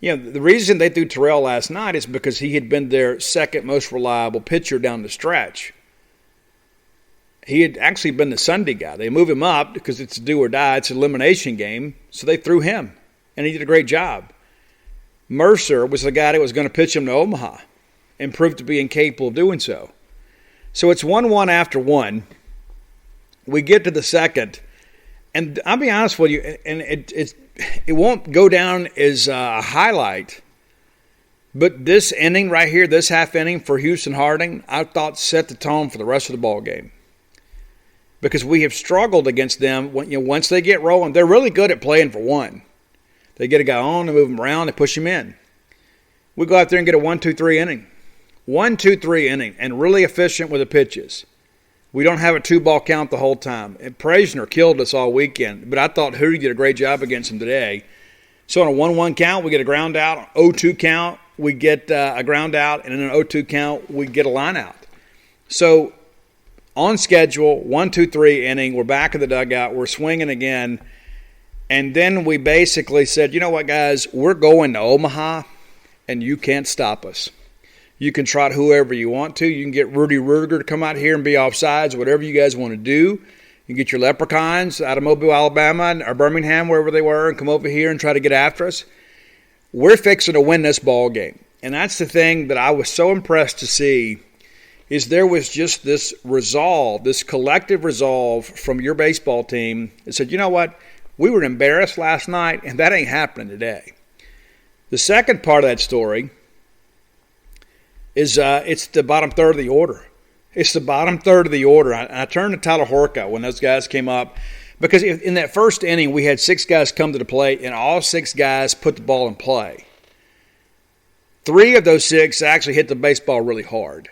The reason they threw Terrell last night is because he had been their second most reliable pitcher down the stretch. He had actually been the Sunday guy. They move him up because it's a do or die. It's an elimination game. So they threw him, and he did a great job. Mercer was the guy that was going to pitch him to Omaha and proved to be incapable of doing so. So it's 1-1 after 1. We get to the second, and I'll be honest with you, and it won't go down as a highlight, but this inning right here, this half inning for Houston Harding, I thought set the tone for the rest of the ball game. Because we have struggled against them. Once they get rolling, they're really good at playing for one. They get a guy on, they move him around, they push him in. We go out there and get a 1-2-3 inning. 1-2-3 inning, and really efficient with the pitches. We don't have a 2-ball count the whole time. And Preisner killed us all weekend, but I thought Hootie did a great job against him today. So on a 1-1 count, we get a ground out. On an 0-2 count, we get a ground out. And in an 0-2 count, we get a line out. So on schedule, 1-2-3 inning. We're back in the dugout. We're swinging again. And then we basically said, you know what, guys, we're going to Omaha, and you can't stop us. You can trot whoever you want to. You can get Rudy Rudiger to come out here and be offsides, whatever you guys want to do. You can get your Leprechauns out of Mobile, Alabama, or Birmingham, wherever they were, and come over here and try to get after us. We're fixing to win this ball game. And that's the thing that I was so impressed to see is there was just this resolve, this collective resolve from your baseball team that said, you know what, we were embarrassed last night, and that ain't happening today. The second part of that story is it's the bottom third of the order. It's the bottom third of the order. I turned to Tyler Horka when those guys came up because in that first inning we had 6 guys come to the plate, and all 6 guys put the ball in play. 3 of those 6 actually hit the baseball really hard.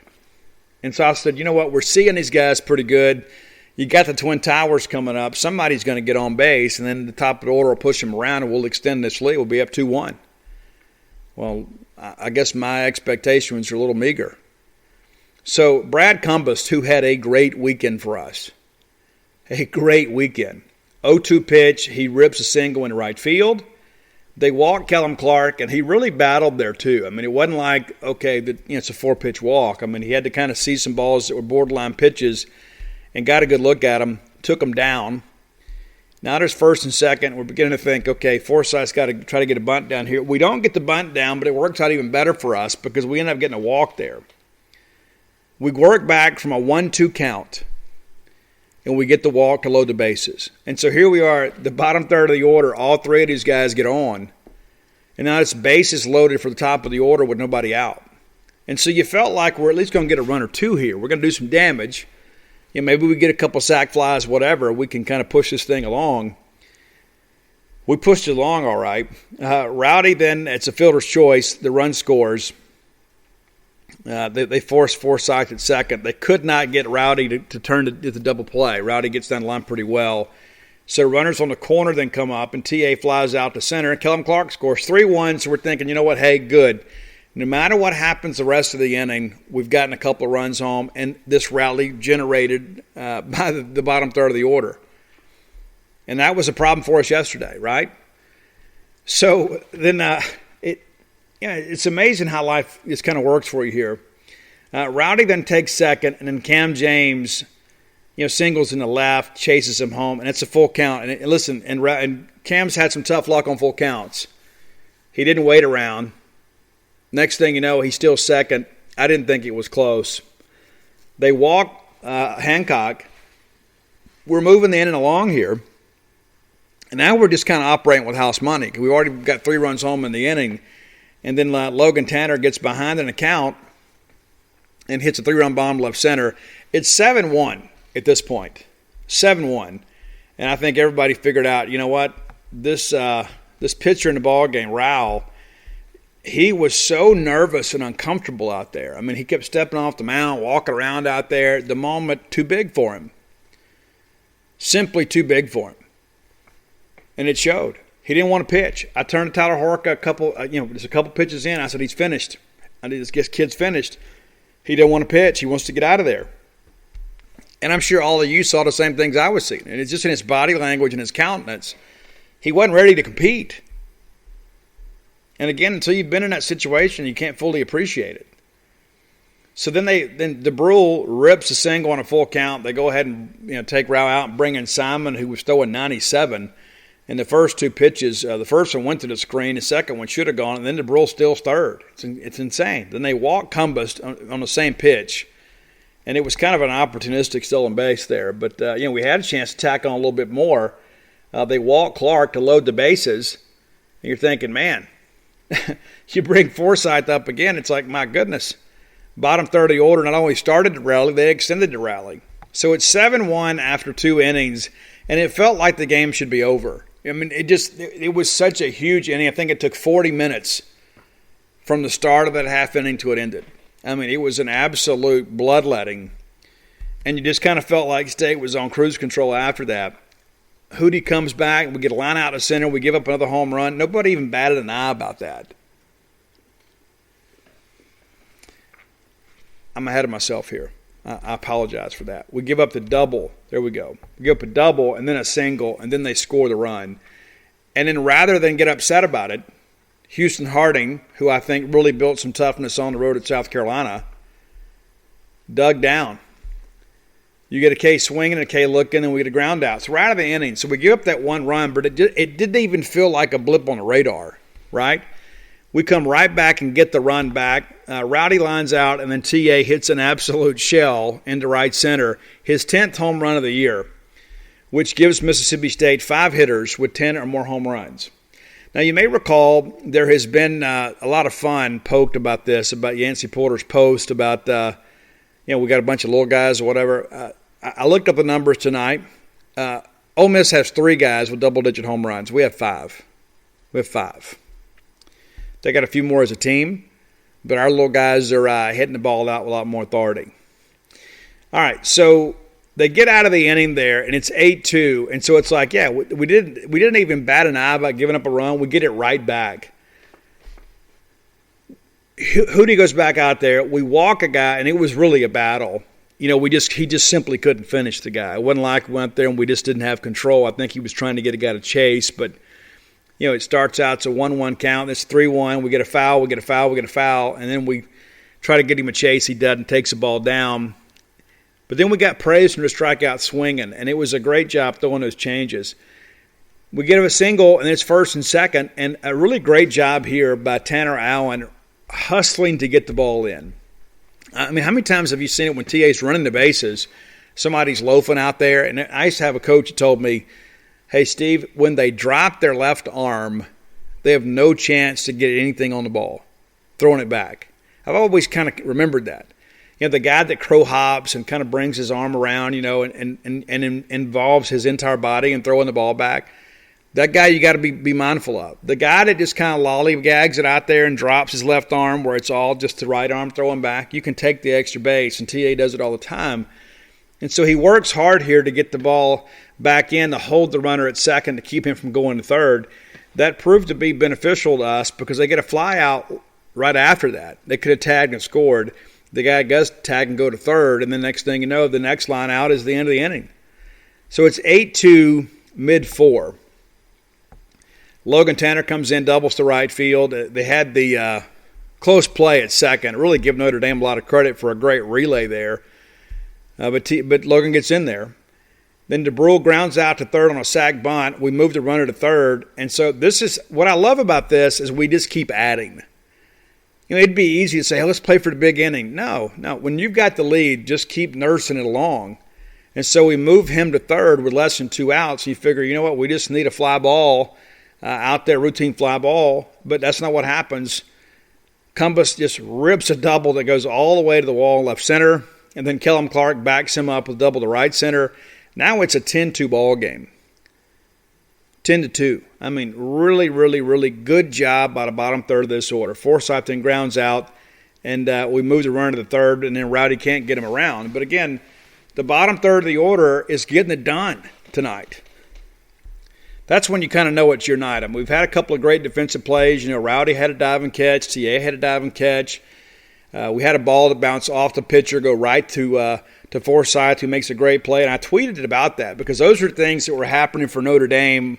And so I said, you know what, we're seeing these guys pretty good. You got the Twin Towers coming up. Somebody's going to get on base, and then the top of the order will push them around, and we'll extend this lead. We'll be up 2-1. Well, I guess my expectations are a little meager. So Brad Cumbest, who had a great weekend for us, a great weekend. 0-2 pitch, he rips a single in right field. They walked Callum Clark, and he really battled there too. I mean, it wasn't like, okay, it's a 4-pitch walk. I mean, he had to kind of see some balls that were borderline pitches and got a good look at them, took them down. Now there's first and second. We're beginning to think, okay, Forsyth's got to try to get a bunt down here. We don't get the bunt down, but it works out even better for us because we end up getting a walk there. We work back from a 1-2 count, and we get the walk to load the bases. And so here we are, the bottom third of the order. All 3 of these guys get on. And now it's bases loaded for the top of the order with nobody out. And so you felt like we're at least going to get a run or 2 here. We're going to do some damage. Maybe we get a couple sack flies, whatever. We can kind of push this thing along. We pushed it along all right. Rowdy then, it's a fielder's choice. The run scores. They forced Forsythe at second. They could not get Rowdy to turn to the double play. Rowdy gets down the line pretty well. So runners on the corner then come up, and TA flies out to center, and Kellum Clark scores 3-1. So we're thinking, you know what, hey, good. No matter what happens the rest of the inning, we've gotten a couple of runs home, and this rally generated by the bottom third of the order. And that was a problem for us yesterday, right? So then it's amazing how life just kind of works for you here. Rowdy then takes second, and then Cam James singles in the left, chases him home, and it's a full count. And listen, and Cam's had some tough luck on full counts. He didn't wait around. Next thing you know, he's still second. I didn't think it was close. They walk Hancock. We're moving the inning along here. And now we're just kind of operating with house money. We've already got 3 runs home in the inning. And then Logan Tanner gets behind an account and hits a 3-run bomb left center. It's 7-1 at this point. 7-1. And I think everybody figured out, you know what, this pitcher in the ball game, Rowell, he was so nervous and uncomfortable out there. I mean, he kept stepping off the mound, walking around out there. The moment, too big for him. Simply too big for him. And it showed. He didn't want to pitch. I turned to Tyler Horka just a couple pitches in. I said, he's finished. I need this kid's finished. He didn't want to pitch. He wants to get out of there. And I'm sure all of you saw the same things I was seeing. And it's just in his body language and his countenance. He wasn't ready to compete. And again, until you've been in that situation, you can't fully appreciate it. So then DeBrule rips a single on a full count. They go ahead and take Rowell out and bring in Simon, who was throwing 97. And the first 2 pitches, the first one went to the screen, the second one should have gone, and then DeBrule still's third. It's insane. Then they walk Cumbest on the same pitch, and it was kind of an opportunistic stolen base there. But we had a chance to tack on a little bit more. They walk Clark to load the bases, and you're thinking, man, you bring Forsythe up again. It's like, my goodness. Bottom third of the order not only started the rally, they extended the rally. So it's 7-1 after 2 innings, and it felt like the game should be over. I mean, it was such a huge inning. I think it took 40 minutes from the start of that half inning to it ended. I mean, it was an absolute bloodletting. And you just kind of felt like State was on cruise control after that. Hootie comes back. We get a line out to center. We give up another home run. Nobody even batted an eye about that. I'm ahead of myself here. I apologize for that. We give up the double. There we go. We give up a double and then a single, and then they score the run. And then rather than get upset about it, Houston Harding, who I think really built some toughness on the road at South Carolina, dug down. You get a K swinging and a K looking, and we get a ground out. So we're out of the inning. So we give up that 1 run, but it didn't even feel like a blip on the radar, right? We come right back and get the run back. Rowdy lines out, and then TA hits an absolute shell into right center. His 10th home run of the year, which gives Mississippi State 5 hitters with 10 or more home runs. Now, you may recall there has been a lot of fun poked about this, about Yancey Porter's post about, we got a bunch of little guys or whatever. I looked up the numbers tonight. Ole Miss has 3 guys with double-digit home runs. We have 5. They got a few more as a team, but our little guys are hitting the ball out with a lot more authority. All right, so they get out of the inning there, and it's 8-2, and so it's like, yeah, we didn't even bat an eye about giving up a run. We get it right back. Hootie goes back out there. We walk a guy, and it was really a battle. He just simply couldn't finish the guy. It wasn't like we went there and we just didn't have control. I think he was trying to get a guy to chase, but it starts out, it's a 1-1 count. It's 3-1. We get a foul, and then we try to get him a chase. He doesn't, takes the ball down. But then we got praised from the strikeout swinging, and it was a great job throwing those changes. We get him a single, and it's first and second, and a really great job here by Tanner Allen hustling to get the ball in. I mean, how many times have you seen it when TA's running the bases, somebody's loafing out there? And I used to have a coach who told me, hey, Steve, when they drop their left arm, they have no chance to get anything on the ball, throwing it back. I've always kind of remembered that. The guy that crow hops and kind of brings his arm around, and involves his entire body in throwing the ball back. That guy you got to be mindful of. The guy that just kind of lollygags it out there and drops his left arm where it's all just the right arm throwing back, you can take the extra base, and TA does it all the time. And so he works hard here to get the ball back in, to hold the runner at second, to keep him from going to third. That proved to be beneficial to us because they get a fly out right after that. They could have tagged and scored. The guy does tag and go to third, and the next thing you know, the next line out is the end of the inning. So it's 8-2, mid-4. Logan Tanner comes in, doubles to right field. They had the close play at second. Really give Notre Dame a lot of credit for a great relay there. But Logan gets in there. Then DeBrule grounds out to third on a sac bunt. We move the runner to third. And so this is what I love about this is we just keep adding. It'd be easy to say, hey, let's play for the big inning. No. When you've got the lead, just keep nursing it along. And so we move him to third with less than 2 outs. You figure, you know what, we just need a fly ball out there, routine fly ball. But that's not what happens. Cumbus just rips a double that goes all the way to the wall left center. And then Kellum Clark backs him up with double to right center. Now it's a 10-2 ball game. 10-2. I mean, really, really, really good job by the bottom third of this order. Forsythe then grounds out, and we move the runner to the third, and then Rowdy can't get him around. But again, the bottom third of the order is getting it done tonight. That's when you kind of know it's your night. I mean, we've had a couple of great defensive plays. Rowdy had a diving catch. TA had a diving catch. We had a ball that bounced off the pitcher, go right to Forsythe, who makes a great play. And I tweeted it about that because those are things that were happening for Notre Dame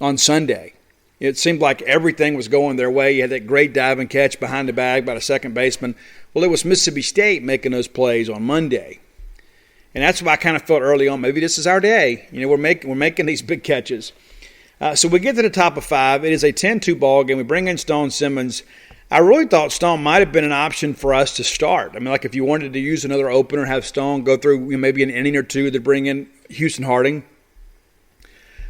on Sunday. It seemed like everything was going their way. You had that great diving catch behind the bag by the second baseman. Well, it was Mississippi State making those plays on Monday. And that's why I kind of felt early on, maybe this is our day. We're making these big catches. So we get to the top of 5. It is a 10-2 ball game. We bring in Stone Simmons. I really thought Stone might have been an option for us to start. I mean, like if you wanted to use another opener, have Stone go through maybe an inning or two to bring in Houston Harding.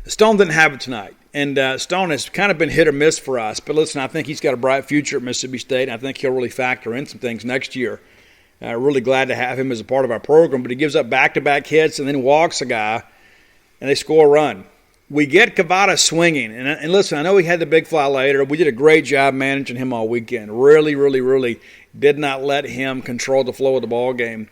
Stone didn't have it tonight. And Stone has kind of been hit or miss for us. But listen, I think he's got a bright future at Mississippi State. And I think he'll really factor in some things next year. Really glad to have him as a part of our program. But he gives up back-to-back hits and then walks a guy, and they score a run. We get Cavada swinging. And listen, I know he had the big fly later. We did a great job managing him all weekend. Really, really, really did not let him control the flow of the ball game.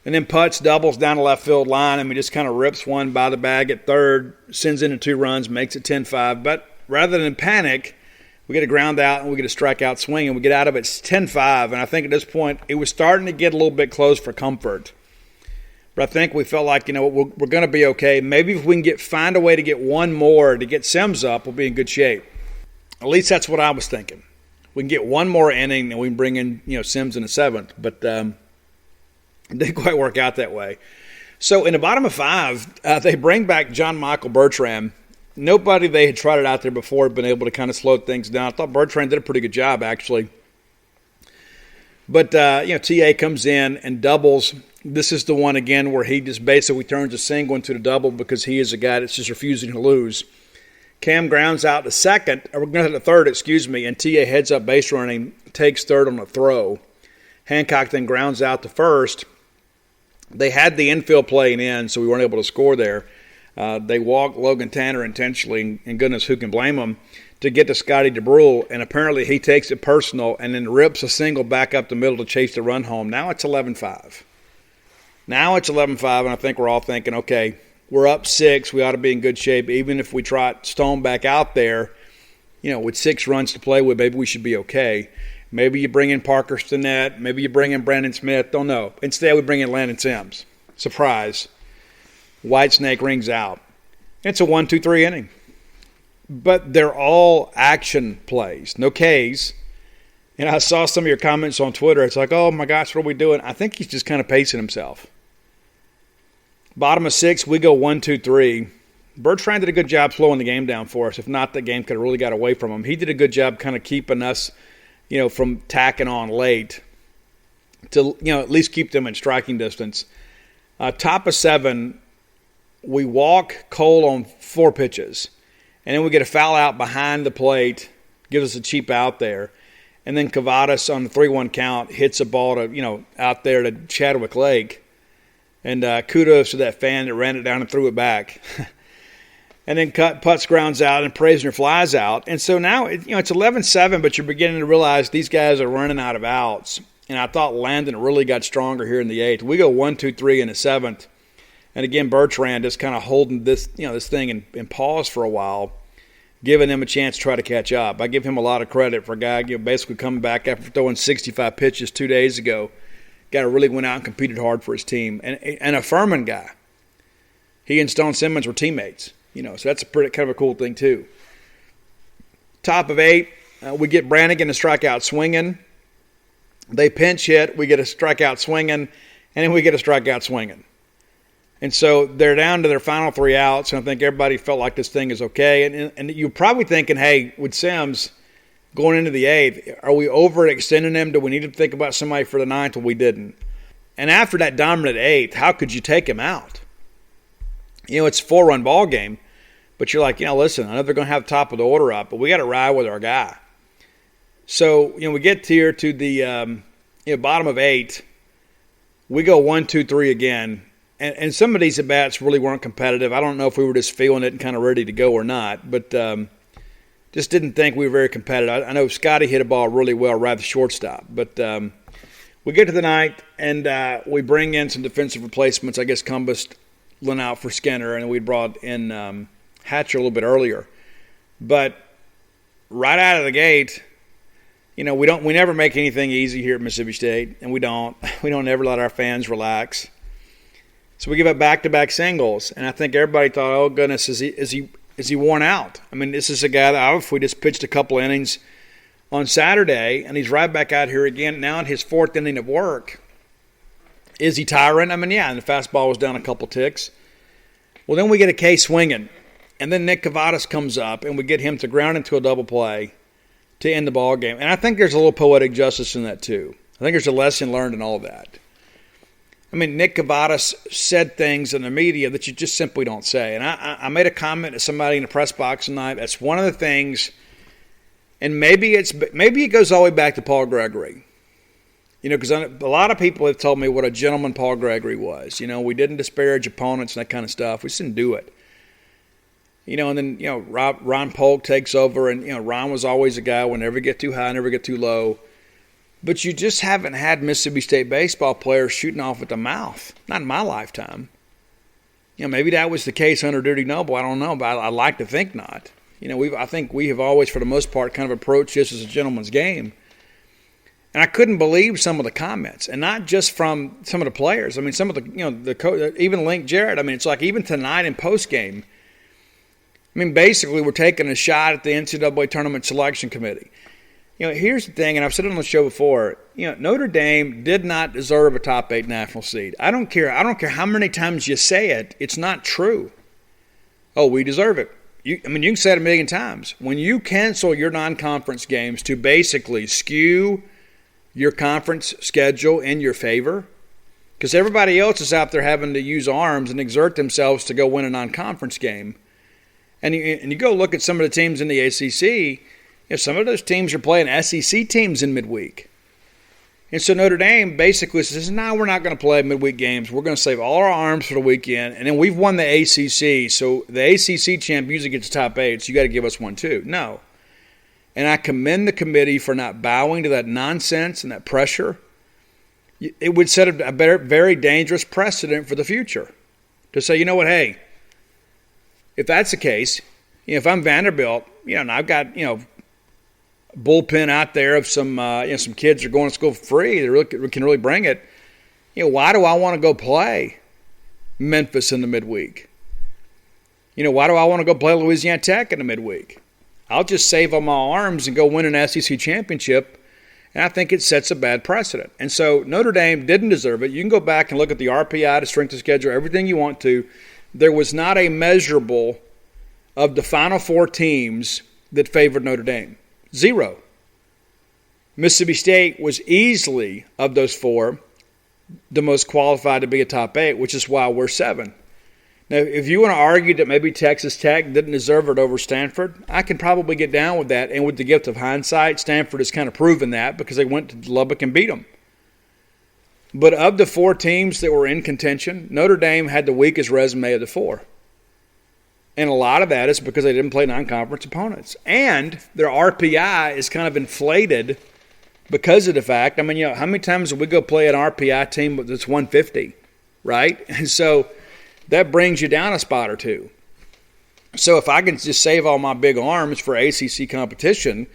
And then Putz doubles down the left field line. I mean, just kind of rips one by the bag at third, sends in 2 runs, makes it 10-5. But rather than panic, we get a ground out and we get a strikeout swing, and we get out of it 10-5. And I think at this point it was starting to get a little bit close for comfort. But I think we felt like, we're going to be okay. Maybe if we can find a way to get one more to get Sims up, we'll be in good shape. At least that's what I was thinking. We can get one more inning and we can bring in, Sims in the 7th. But it didn't quite work out that way. So in the bottom of 5, they bring back John Michael Bertrand. Nobody they had tried it out there before had been able to kind of slow things down. I thought Bertrand did a pretty good job, actually. But, TA comes in and doubles. This is the one, again, where he just basically turns a single into the double because he is a guy that's just refusing to lose. Cam grounds out to third, and TA heads up base running, takes third on a throw. Hancock then grounds out to first. They had the infield playing in, so we weren't able to score there. They walked Logan Tanner intentionally, and goodness, who can blame them, to get to Scotty DeBrule, and apparently he takes it personal and then rips a single back up the middle to chase the run home. Now it's 11-5. And I think we're all thinking, okay, we're up 6. We ought to be in good shape. Even if we trot Stone back out there, with 6 runs to play with, maybe we should be okay. Maybe you bring in Parker Stinnett. Maybe you bring in Brandon Smith. Don't know. Instead, we bring in Landon Sims. Surprise. Whitesnake rings out. It's a 1-2-3 inning. But they're all action plays, no Ks. And I saw some of your comments on Twitter. It's like, oh, my gosh, what are we doing? I think he's just kind of pacing himself. Bottom of 6, we go 1-2-3. Bertrand did a good job slowing the game down for us. If not, the game could have really got away from him. He did a good job kind of keeping us, from tacking on late to, at least keep them in striking distance. Top of 7, we walk Cole on 4 pitches. And then we get a foul out behind the plate, gives us a cheap out there. And then Cavadas on the 3-1 count hits a ball to, out there to Chadwick Lake. And kudos to that fan that ran it down and threw it back. and then putts grounds out and Praisner flies out. And so now, it's 11-7, but you're beginning to realize these guys are running out of outs. And I thought Landon really got stronger here in the 8th. We go 1-2-3 in the 7th. And again, Bertrand is kind of holding this thing in pause for a while, giving him a chance to try to catch up. I give him a lot of credit for a guy basically coming back after throwing 65 pitches 2 days ago. Guy really went out and competed hard for his team. And a Furman guy. He and Stone Simmons were teammates. So that's a pretty kind of a cool thing too. Top of 8, we get Brannigan to strike out swinging. They pinch hit, we get a strikeout swinging, and then we get a strikeout swinging. And so they're down to their final 3 outs, and I think everybody felt like this thing is okay. And you're probably thinking, hey, with Sims going into the 8th, are we overextending him? Do we need to think about somebody for the 9th? Well, we didn't. And after that dominant 8th, how could you take him out? It's a 4-run ball game, but you're like, listen, I know they're going to have the top of the order up, but we got to ride with our guy. So, we get here to the bottom of 8. We go 1-2-3 again. And some of these at-bats really weren't competitive. I don't know if we were just feeling it and kind of ready to go or not, but just didn't think we were very competitive. I know Scotty hit a ball really well right at the shortstop. But we get to the 9th, and we bring in some defensive replacements. I guess Cumbus went out for Skinner, and we brought in Hatcher a little bit earlier. But right out of the gate, we never make anything easy here at Mississippi State, and we don't ever let our fans relax. So we give up back-to-back singles, and I think everybody thought, oh, goodness, is he worn out? I mean, this is a guy that if we just pitched a couple innings on Saturday, and he's right back out here again now in his 4th inning of work. Is he tiring? I mean, yeah, and the fastball was down a couple ticks. Well, then we get a K swinging, and then Nick Cavadas comes up, and we get him to ground into a double play to end the ball game. And I think there's a little poetic justice in that too. I think there's a lesson learned in all of that. I mean, Nick Cavadas said things in the media that you just simply don't say. And I made a comment to somebody in the press box tonight. That's one of the things, and maybe it goes all the way back to Paul Gregory. Because a lot of people have told me what a gentleman Paul Gregory was. We didn't disparage opponents and that kind of stuff. We just didn't do it. And then, Ron Polk takes over, and, Ron was always a guy who would never get too high, never get too low. But you just haven't had Mississippi State baseball players shooting off at the mouth. Not in my lifetime. Maybe that was the case under Duty Noble. I don't know, but I like to think not. I think we have always, for the most part, kind of approached this as a gentleman's game. And I couldn't believe some of the comments, and not just from some of the players. I mean, some of the coach, even Link Jarrett. I mean, it's like even tonight in postgame. I mean, basically, we're taking a shot at the NCAA Tournament Selection Committee. Here's the thing, and I've said it on the show before. Notre Dame did not deserve a top 8 national seed. I don't care how many times you say it. It's not true. Oh, we deserve it. You can say it a million times. When you cancel your non-conference games to basically skew your conference schedule in your favor, because everybody else is out there having to use arms and exert themselves to go win a non-conference game, and you go look at some of the teams in the ACC. Some of those teams are playing SEC teams in midweek. And so Notre Dame basically says, no, we're not going to play midweek games. We're going to save all our arms for the weekend. And then we've won the ACC. So the ACC champ usually gets top 8, so you got to give us one too. No. And I commend the committee for not bowing to that nonsense and that pressure. It would set a very dangerous precedent for the future. To say, you know what, hey, if that's the case, if I'm Vanderbilt, and I've got, bullpen out there of some kids are going to school for free. They really, can really bring it. Why do I want to go play Memphis in the midweek? Why do I want to go play Louisiana Tech in the midweek? I'll just save on my arms and go win an SEC championship, and I think it sets a bad precedent. And so Notre Dame didn't deserve it. You can go back and look at the RPI, the strength of schedule, everything you want to. There was not a measurable of the Final Four teams that favored Notre Dame. 0. Mississippi State was easily, of those 4, the most qualified to be a top 8, which is why we're 7. Now, if you want to argue that maybe Texas Tech didn't deserve it over Stanford, I can probably get down with that. And with the gift of hindsight, Stanford has kind of proven that because they went to Lubbock and beat them. But of the 4 teams that were in contention, Notre Dame had the weakest resume of the 4. And a lot of that is because they didn't play non-conference opponents. And their RPI is kind of inflated because of the fact, how many times do we go play an RPI team that's 150, right? And so that brings you down a spot or two. So if I can just save all my big arms for ACC competition,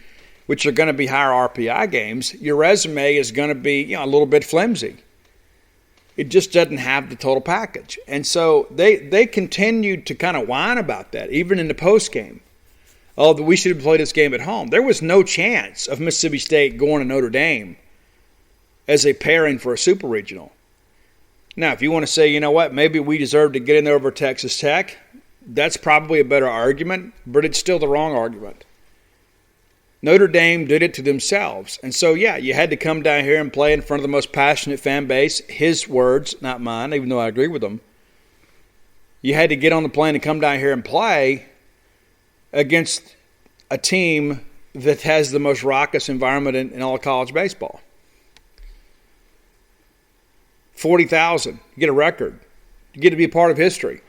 which are going to be higher RPI games, your resume is going to be a little bit flimsy. It just doesn't have the total package. And so they continued to kind of whine about that, even in the postgame. Oh, we should have played this game at home. There was no chance of Mississippi State going to Notre Dame as a pairing for a super regional. Now, if you want to say, you know what, maybe we deserve to get in there over Texas Tech, that's probably a better argument, but it's still the wrong argument. Notre Dame did it to themselves. And so, yeah, you had to come down here and play in front of the most passionate fan base. His words, not mine, even though I agree with them. You had to get on the plane and come down here and play against a team that has the most raucous environment in all of college baseball. 40,000. You get a record. You get to be a part of history.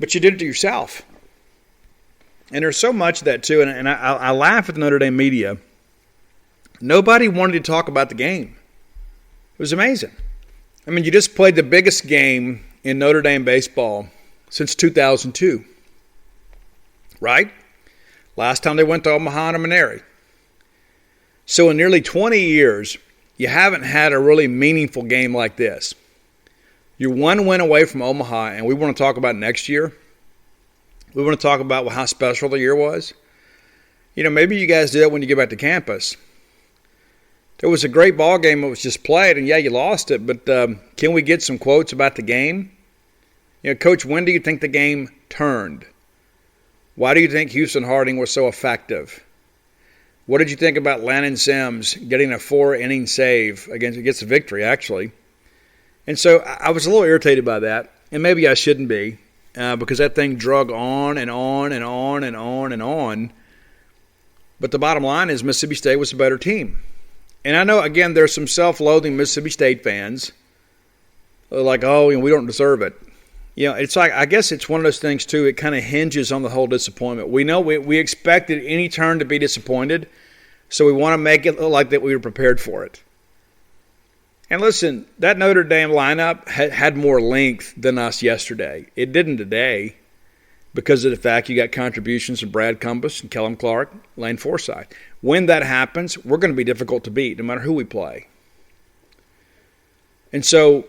But you did it to yourself. And there's so much of that, too. And I laugh at the Notre Dame media. Nobody wanted to talk about the game. It was amazing. You just played the biggest game in Notre Dame baseball since 2002. Right? Last time they went to Omaha and Boneyard. So in nearly 20 years, you haven't had a really meaningful game like this. You're one win away from Omaha, and we want to talk about next year. We want to talk about how special the year was. Maybe you guys do that when you get back to campus. There was a great ball game that was just played, and yeah, you lost it, but can we get some quotes about the game? Coach, when do you think the game turned? Why do you think Houston Harding was so effective? What did you think about Landon Sims getting a 4-inning save against a victory, actually? And so I was a little irritated by that, and maybe I shouldn't be. Because that thing drug on and on and on and on and on. But the bottom line is Mississippi State was a better team. And I know, again, there's some self-loathing Mississippi State fans. Like, we don't deserve it. It's like, I guess it's one of those things, too. It kind of hinges on the whole disappointment. We know we expected any turn to be disappointed. So we want to make it look like that we were prepared for it. And listen, that Notre Dame lineup had more length than us yesterday. It didn't today because of the fact you got contributions from Brad Cumbus and Kellum Clark, Lane Forsythe. When that happens, we're going to be difficult to beat no matter who we play. And so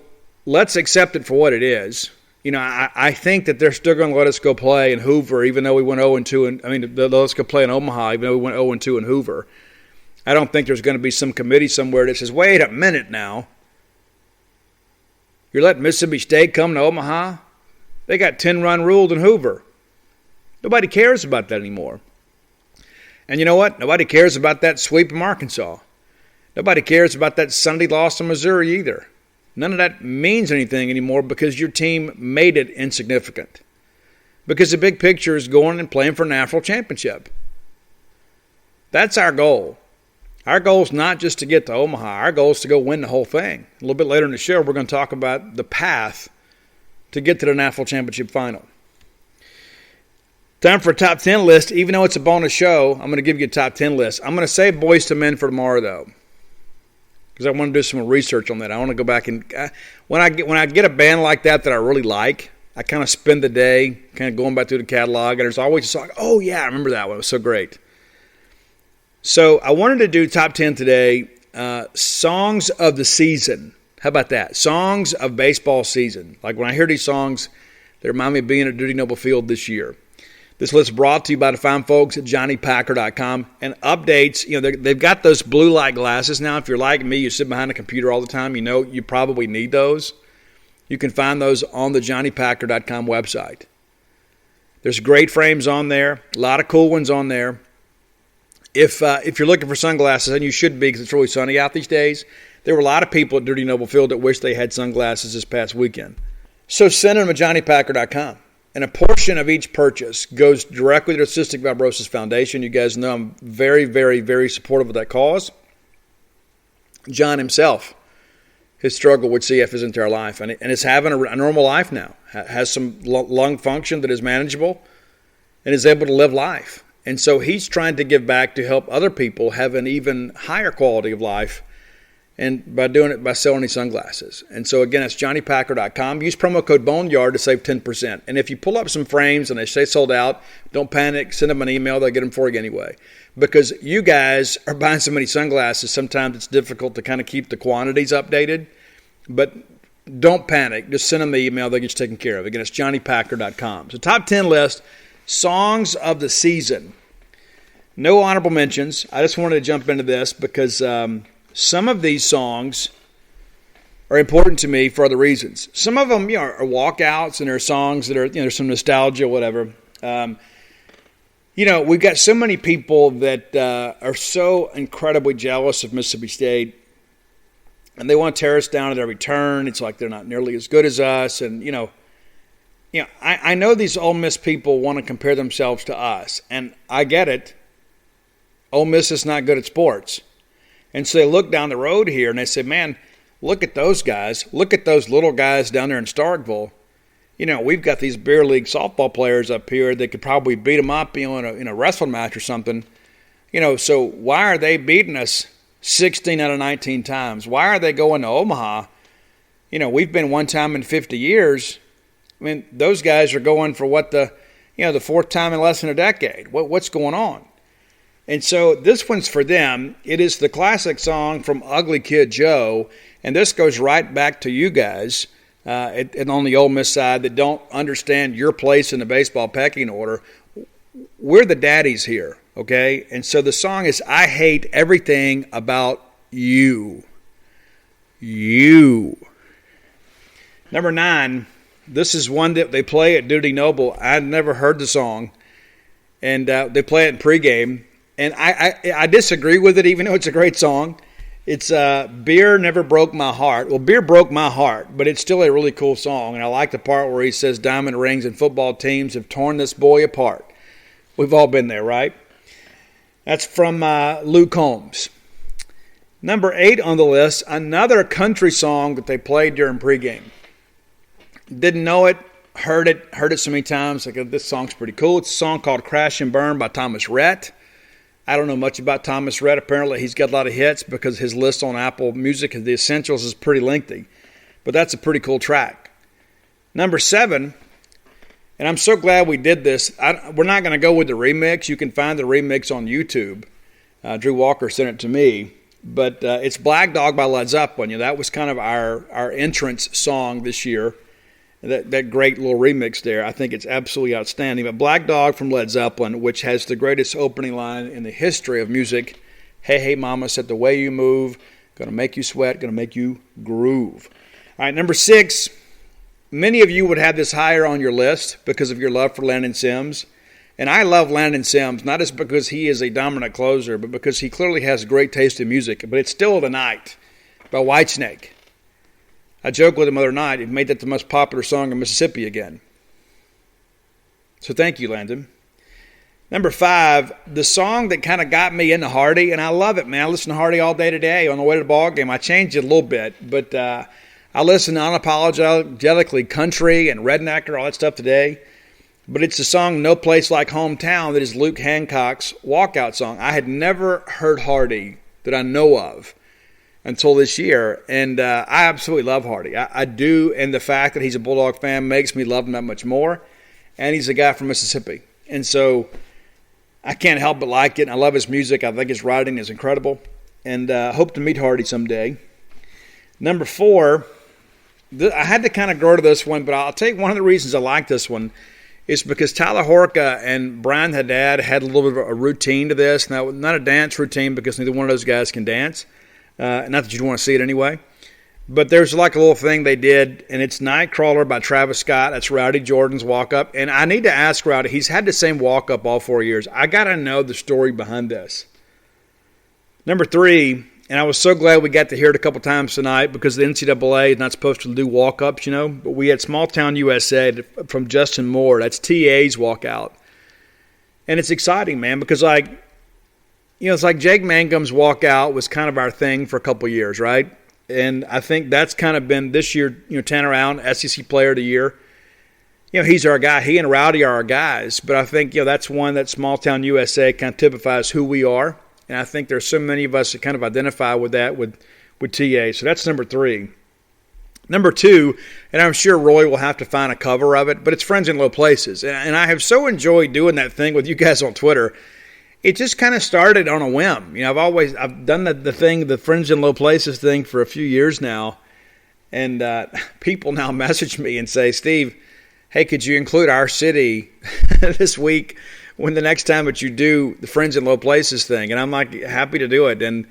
let's accept it for what it is. I think that they're still going to let us go play in Hoover even though we went 0-2. They'll let us go play in Omaha even though we went 0-2 in Hoover. I don't think there's going to be some committee somewhere that says, wait a minute now. You're letting Mississippi State come to Omaha? They got 10-run ruled in Hoover. Nobody cares about that anymore. And you know what? Nobody cares about that sweep from Arkansas. Nobody cares about that Sunday loss to Missouri either. None of that means anything anymore because your team made it insignificant. Because the big picture is going and playing for a national championship. That's our goal. Our goal is not just to get to Omaha. Our goal is to go win the whole thing. A little bit later in the show, we're going to talk about the path to get to the national championship final. Time for a top 10 list. Even though it's a bonus show, I'm going to give you a top 10 list. I'm going to save Boys to Men for tomorrow, though, because I want to do some research on that. I want to go back and when I get a band like that I really like, I kind of spend the day kind of going back through the catalog, and there's always a song. Oh yeah, I remember that one. It was so great. So I wanted to do top 10 today, songs of the season. How about that? Songs of baseball season. Like when I hear these songs, they remind me of being at Dudy Noble Field this year. This list is brought to you by the fine folks at johnnypacker.com. And updates, they've got those blue light glasses now. If you're like me, you sit behind a computer all the time, you probably need those. You can find those on the johnnypacker.com website. There's great frames on there, a lot of cool ones on there. If you're looking for sunglasses, and you should be because it's really sunny out these days, there were a lot of people at Dudy Noble Field that wish they had sunglasses this past weekend. So send them to johnnypacker.com. And a portion of each purchase goes directly to the Cystic Fibrosis Foundation. You guys know I'm very, very, very supportive of that cause. John himself his struggle with CF his entire life, and is having a normal life now. Has some lung function that is manageable, and is able to live life. And so he's trying to give back to help other people have an even higher quality of life, and by doing it by selling these sunglasses. And so again, it's johnnypacker.com. Use promo code Boneyard to save 10%. And if you pull up some frames and they say sold out, don't panic. Send them an email. They'll get them for you anyway. Because you guys are buying so many sunglasses, sometimes it's difficult to kind of keep the quantities updated. But don't panic. Just send them the email. They'll get you taken care of. Again, it's johnnypacker.com. So top 10 list, songs of the season. No honorable mentions. I just wanted to jump into this because some of these songs are important to me for other reasons. Some of them, are walkouts, and they're songs that are, there's some nostalgia, whatever. We've got so many people that are so incredibly jealous of Mississippi State, and they want to tear us down at every turn. It's like they're not nearly as good as us, and I know these Ole Miss people want to compare themselves to us, and I get it. Ole Miss is not good at sports. And so they look down the road here and they say, man, look at those guys. Look at those little guys down there in Starkville. We've got these beer league softball players up here that could probably beat them up in a wrestling match or something. So why are they beating us 16 out of 19 times? Why are they going to Omaha? We've been one time in 50 years. I mean, those guys are going for the fourth time in less than a decade. What's going on? And so this one's for them. It is the classic song from Ugly Kid Joe, and this goes right back to you guys and on the Ole Miss side that don't understand your place in the baseball pecking order. We're the daddies here, okay? And so the song is I Hate Everything About You. You. Number 9, this is one that they play at Duty Noble. I'd never heard the song, and they play it in pregame. And I disagree with it, even though it's a great song. It's Beer Never Broke My Heart. Well, Beer broke my heart, but it's still a really cool song. And I like the part where he says diamond rings and football teams have torn this boy apart. We've all been there, right? That's from Luke Combs. Number 8 on the list, another country song that they played during pregame. Didn't know it, heard it so many times. Like, this song's pretty cool. It's a song called Crash and Burn by Thomas Rhett. I don't know much about Thomas Rhett. Apparently he's got a lot of hits because his list on Apple Music, The Essentials, is pretty lengthy. But that's a pretty cool track. Number 7, and I'm so glad we did this. We're not going to go with the remix. You can find the remix on YouTube. Drew Walker sent it to me. But it's Black Dog by Led Zeppelin. That was kind of our entrance song this year. That great little remix there. I think it's absolutely outstanding. But Black Dog from Led Zeppelin, which has the greatest opening line in the history of music. Hey, hey, mama, said the way you move, gonna make you sweat, gonna make you groove. All right, number 6. Many of you would have this higher on your list because of your love for Landon Sims. And I love Landon Sims, not just because he is a dominant closer, but because he clearly has great taste in music. But it's Still the Night by Whitesnake. I joked with him the other night. He made that the most popular song in Mississippi again. So thank you, Landon. Number 5, the song that kind of got me into Hardy, and I love it, man. I listen to Hardy all day today on the way to the ball game. I changed it a little bit, but I listen to unapologetically country and redneck and all that stuff today. But it's the song No Place Like Hometown that is Luke Hancock's walkout song. I had never heard Hardy that I know of until this year, and I absolutely love Hardy. I do, and the fact that he's a Bulldog fan makes me love him that much more, and he's a guy from Mississippi. And so I can't help but like it, and I love his music. I think his writing is incredible, and hope to meet Hardy someday. Number 4, I had to kind of grow to this one, but I'll tell you one of the reasons I like this one is because Tyler Horka and Brian Haddad had a little bit of a routine to this. Now, not a dance routine because neither one of those guys can dance. Not that you'd want to see it anyway. But there's like a little thing they did, and it's Nightcrawler by Travis Scott. That's Rowdy Jordan's walk-up. And I need to ask Rowdy, he's had the same walk-up all 4 years. I got to know the story behind this. Number 3, and I was so glad we got to hear it a couple times tonight because the NCAA is not supposed to do walk-ups, but we had Small Town USA from Justin Moore. That's TA's walkout. And it's exciting, man, because it's like Jake Mangum's walkout was kind of our thing for a couple years, right? And I think that's kind of been this year, Tanner Allen, SEC Player of the Year. He's our guy. He and Rowdy are our guys. But I think, that's one that small town USA kind of typifies who we are. And I think there's so many of us that kind of identify with that with TA. So that's number 3. Number 2, and I'm sure Roy will have to find a cover of it, but it's Friends in Low Places. And I have so enjoyed doing that thing with you guys on Twitter. It just kind of started on a whim. I've done the Friends in Low Places thing for a few years now. And people now message me and say, Steve, hey, could you include our city this week when the next time that you do the Friends in Low Places thing? And I'm like, happy to do it. And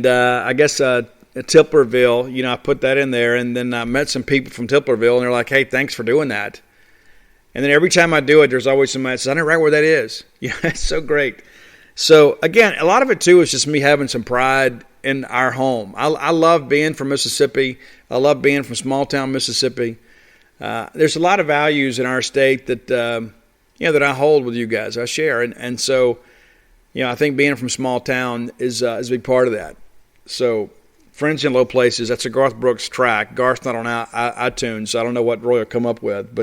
I guess Tiplerville, I put that in there. And then I met some people from Tiplerville, and they're like, hey, thanks for doing that. And then every time I do it, there's always somebody that says, I don't know right where that is. It's so great. So, again, a lot of it, too, is just me having some pride in our home. I love being from Mississippi. I love being from small-town Mississippi. There's a lot of values in our state that that I hold with you guys. I share, and so I think being from small town is a big part of that. So Friends in Low Places, that's a Garth Brooks track. Garth's not on iTunes, so I don't know what Roy will come up with,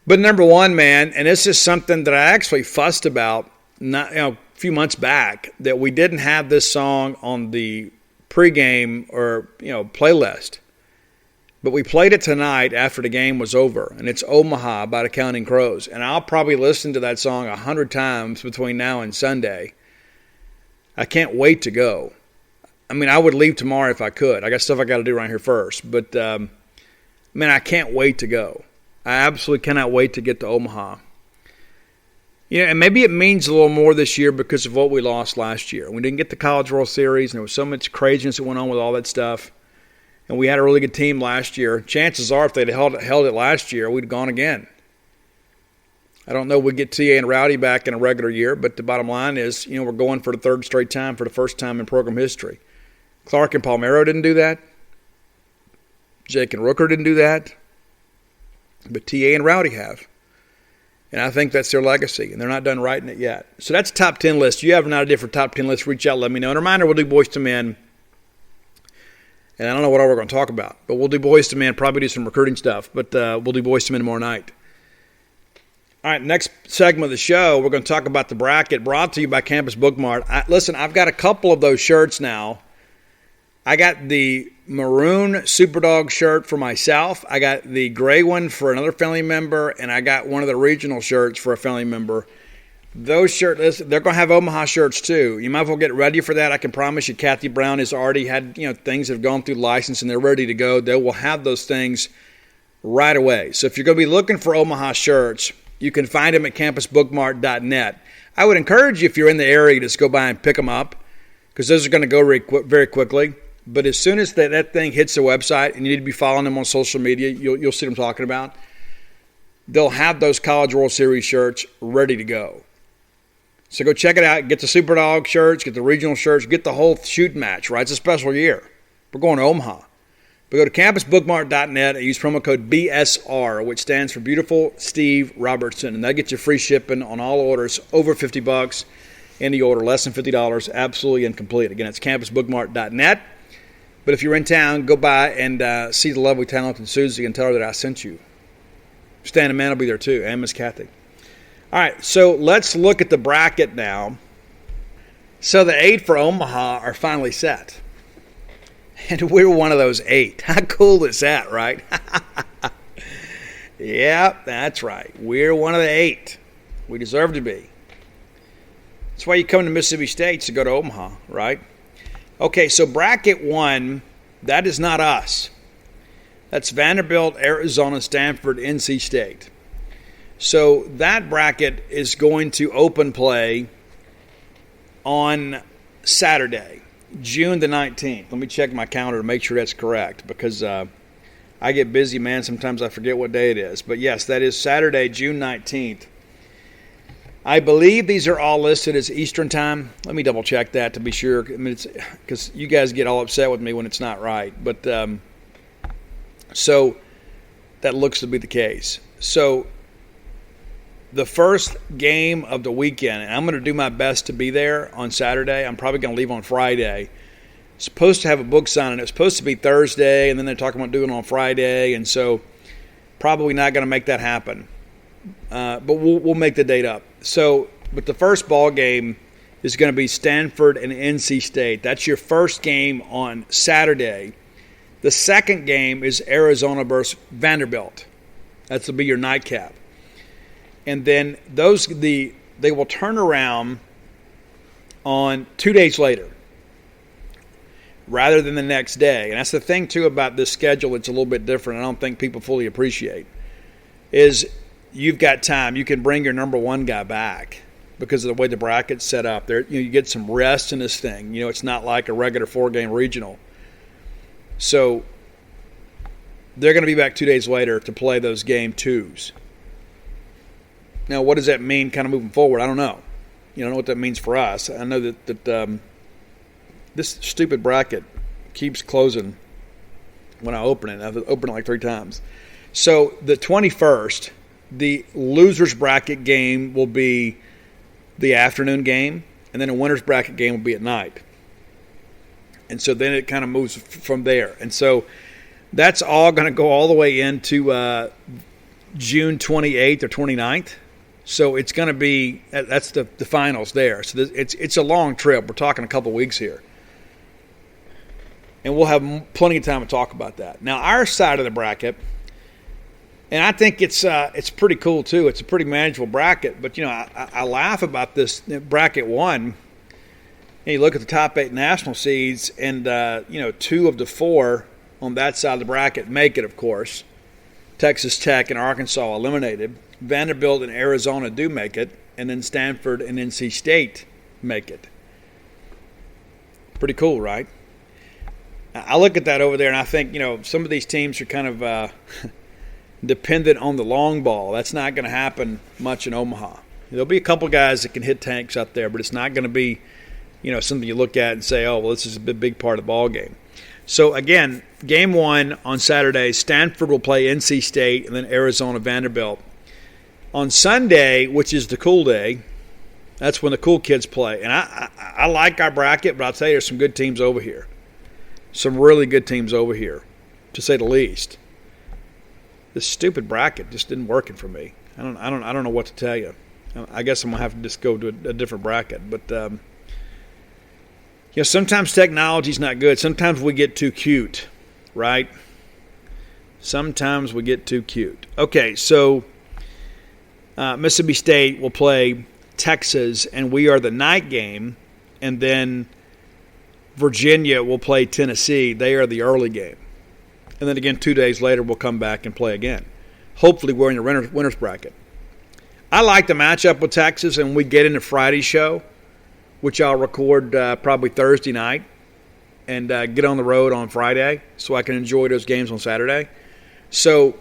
but number 1, man, and this is something that I actually fussed about a few months back, that we didn't have this song on the pregame or playlist. But we played it tonight after the game was over, and it's Omaha by the Counting Crows. And I'll probably listen to that song 100 times between now and Sunday. I can't wait to go. I would leave tomorrow if I could. I got stuff I got to do around here first. But, I can't wait to go. I absolutely cannot wait to get to Omaha. And maybe it means a little more this year because of what we lost last year. We didn't get the College World Series, and there was so much craziness that went on with all that stuff. And we had a really good team last year. Chances are if they'd held it last year, we'd have gone again. I don't know if we'd get TA and Rowdy back in a regular year, but the bottom line is, we're going for the 3rd straight time for the first time in program history. Clark and Palmero didn't do that. Jake and Rooker didn't do that. But TA and Rowdy have. And I think that's their legacy, and they're not done writing it yet. So that's top 10 list. You have an idea for top 10 list, reach out, let me know. And a reminder, we'll do Boys to Men. And I don't know what all we're going to talk about, but we'll do Boys to Men, probably do some recruiting stuff, but we'll do Boys to Men tomorrow night. All right, next segment of the show, we're going to talk about the bracket brought to you by Campus Bookmart. Listen, I've got a couple of those shirts now. I got the maroon Superdog shirt for myself. I got the gray one for another family member, and I got one of the regional shirts for a family member. Those shirts, they're going to have Omaha shirts too. You might as well get ready for that. I can promise you Kathy Brown has already had, things that have gone through license and they're ready to go. They will have those things right away. So if you're going to be looking for Omaha shirts, you can find them at campusbookmart.net. I would encourage you, if you're in the area, to just go by and pick them up because those are going to go very quickly. But as soon as that thing hits the website, and you need to be following them on social media, you'll see what I'm talking about. They'll have those College World Series shirts ready to go. So go check it out. Get the Superdog shirts, get the regional shirts, get the whole shooting match, right? It's a special year. We're going to Omaha. But go to campusbookmart.net and use promo code BSR, which stands for Beautiful Steve Robertson. And that gets you free shipping on all orders over $50. Any order less than $50, absolutely incomplete. Again, it's campusbookmart.net. But if you're in town, go by and see the lovely, talented Susie and tell her that I sent you. Stan and Man will be there too, and Miss Kathy. All right, so let's look at the bracket now. So the 8 for Omaha are finally set. And we're one of those 8. How cool is that, right? Yeah, that's right. We're one of the 8. We deserve to be. That's why you come to Mississippi State to go to Omaha, right? Okay, so bracket 1, that is not us. That's Vanderbilt, Arizona, Stanford, NC State. So that bracket is going to open play on Saturday, June the 19th. Let me check my calendar to make sure that's correct because I get busy, man. Sometimes I forget what day it is. But, yes, that is Saturday, June 19th. I believe these are all listed as Eastern time. Let me double-check that to be sure. It's because you guys get all upset with me when it's not right. But so that looks to be the case. So the first game of the weekend, and I'm going to do my best to be there on Saturday. I'm probably going to leave on Friday. supposed to have a book signing. It was supposed to be Thursday, and then they're talking about doing it on Friday, and so probably not going to make that happen. But we'll make the date up. So, but the first ball game is going to be Stanford and NC State. That's your first game on Saturday. The second game is Arizona versus Vanderbilt. That's will be your nightcap. And then they will turn around on 2 days later rather than the next day. And that's the thing, too, about this schedule. It's a little bit different. I don't think people fully appreciate is you've got time. You can bring your number one guy back because of the way the bracket's set up. There, you get some rest in this thing. It's not like a regular 4-game regional. So they're going to be back 2 days later to play those game twos. Now, what does that mean kind of moving forward? I don't know. I don't know what that means for us. I know that this stupid bracket keeps closing when I open it. I've opened it like 3 times. So the 21st, the loser's bracket game will be the afternoon game, and then the winner's bracket game will be at night. And so then it kind of moves from there. And so that's all going to go all the way into June 28th or 29th. So it's going to be – that's the finals there. So it's a long trip. We're talking a couple weeks here. And we'll have plenty of time to talk about that. Now, our side of the bracket, and I think it's pretty cool too. It's a pretty manageable bracket. But, I laugh about this bracket 1. And you look at the top 8 national seeds, and, 2 of the 4 on that side of the bracket make it, of course. Texas Tech and Arkansas eliminated. Vanderbilt and Arizona do make it, and then Stanford and NC State make it. Pretty cool, right? I look at that over there, and I think, some of these teams are kind of dependent on the long ball. That's not going to happen much in Omaha. There'll be a couple guys that can hit tanks out there, but it's not going to be, something you look at and say, oh, well, this is a big part of the ball game. So, again, game 1 on Saturday, Stanford will play NC State, and then Arizona Vanderbilt. On Sunday, which is the cool day, that's when the cool kids play. And I like our bracket, but I'll tell you, there's some good teams over here. Some really good teams over here, to say the least. This stupid bracket just isn't working for me. I don't know what to tell you. I guess I'm gonna have to just go to a different bracket. But sometimes technology's not good. Sometimes we get too cute, right? Sometimes we get too cute. Okay, so. Mississippi State will play Texas, and we are the night game. And then Virginia will play Tennessee. They are the early game. And then again, 2 days later, we'll come back and play again. Hopefully, we're in the winner's bracket. I like the matchup with Texas, and we get into Friday's show, which I'll record probably Thursday night, and get on the road on Friday so I can enjoy those games on Saturday. So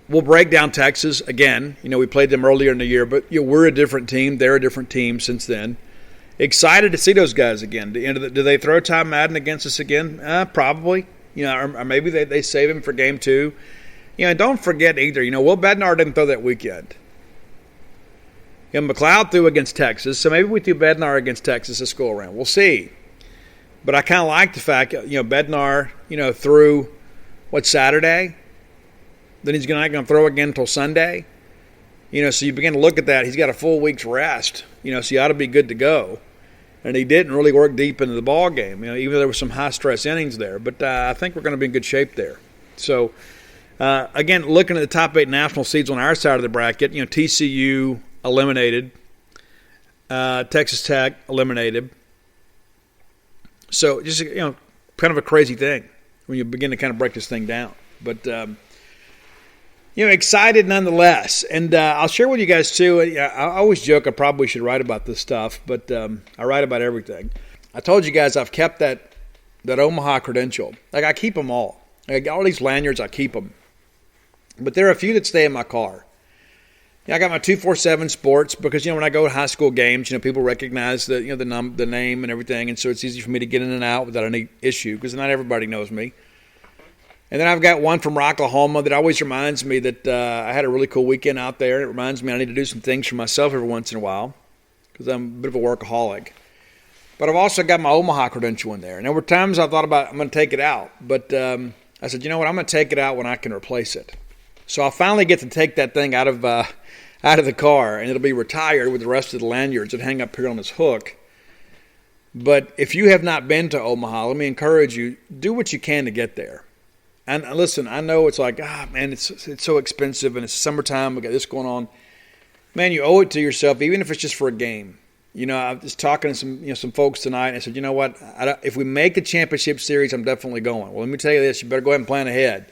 we'll break down Texas again. We played them earlier in the year, but we're a different team. They're a different team since then. Excited to see those guys again. Do they throw Ty Madden against us again? Probably. Or maybe they save him for game 2. Don't forget either. Will Bednar didn't throw that weekend. McLeod threw against Texas, so maybe we threw Bednar against Texas this go around. We'll see. But I kind of like the fact Bednar threw Saturday. Then he's not going to throw again until Sunday. So you begin to look at that. He's got a full week's rest. So he ought to be good to go. And he didn't really work deep into the ball game. Even though there were some high-stress innings there. But I think we're going to be in good shape there. So, again, looking at the top 8 national seeds on our side of the bracket, TCU eliminated. Texas Tech eliminated. So, just, kind of a crazy thing when you begin to kind of break this thing down. But, excited nonetheless. And I'll share with you guys, too. I always joke I probably should write about this stuff, but I write about everything. I told you guys I've kept that Omaha credential. I keep them all. I got all these lanyards, I keep them. But there are a few that stay in my car. I got my 247 Sports because, when I go to high school games, people recognize the name and everything, and so it's easy for me to get in and out without any issue because not everybody knows me. And then I've got one from Rocklahoma that always reminds me that I had a really cool weekend out there. It reminds me I need to do some things for myself every once in a while because I'm a bit of a workaholic. But I've also got my Omaha credential in there. And there were times I thought about I'm going to take it out. But I said, you know what, I'm going to take it out when I can replace it. So I'll finally get to take that thing out of the car, and it'll be retired with the rest of the lanyards that hang up here on this hook. But if you have not been to Omaha, let me encourage you, do what you can to get there. And listen, I know it's like, man, it's so expensive, and it's summertime, we got this going on. Man, you owe it to yourself, even if it's just for a game. I was talking to some folks tonight, and I said, you know what, if we make the championship series, I'm definitely going. Well, let me tell you this, you better go ahead and plan ahead.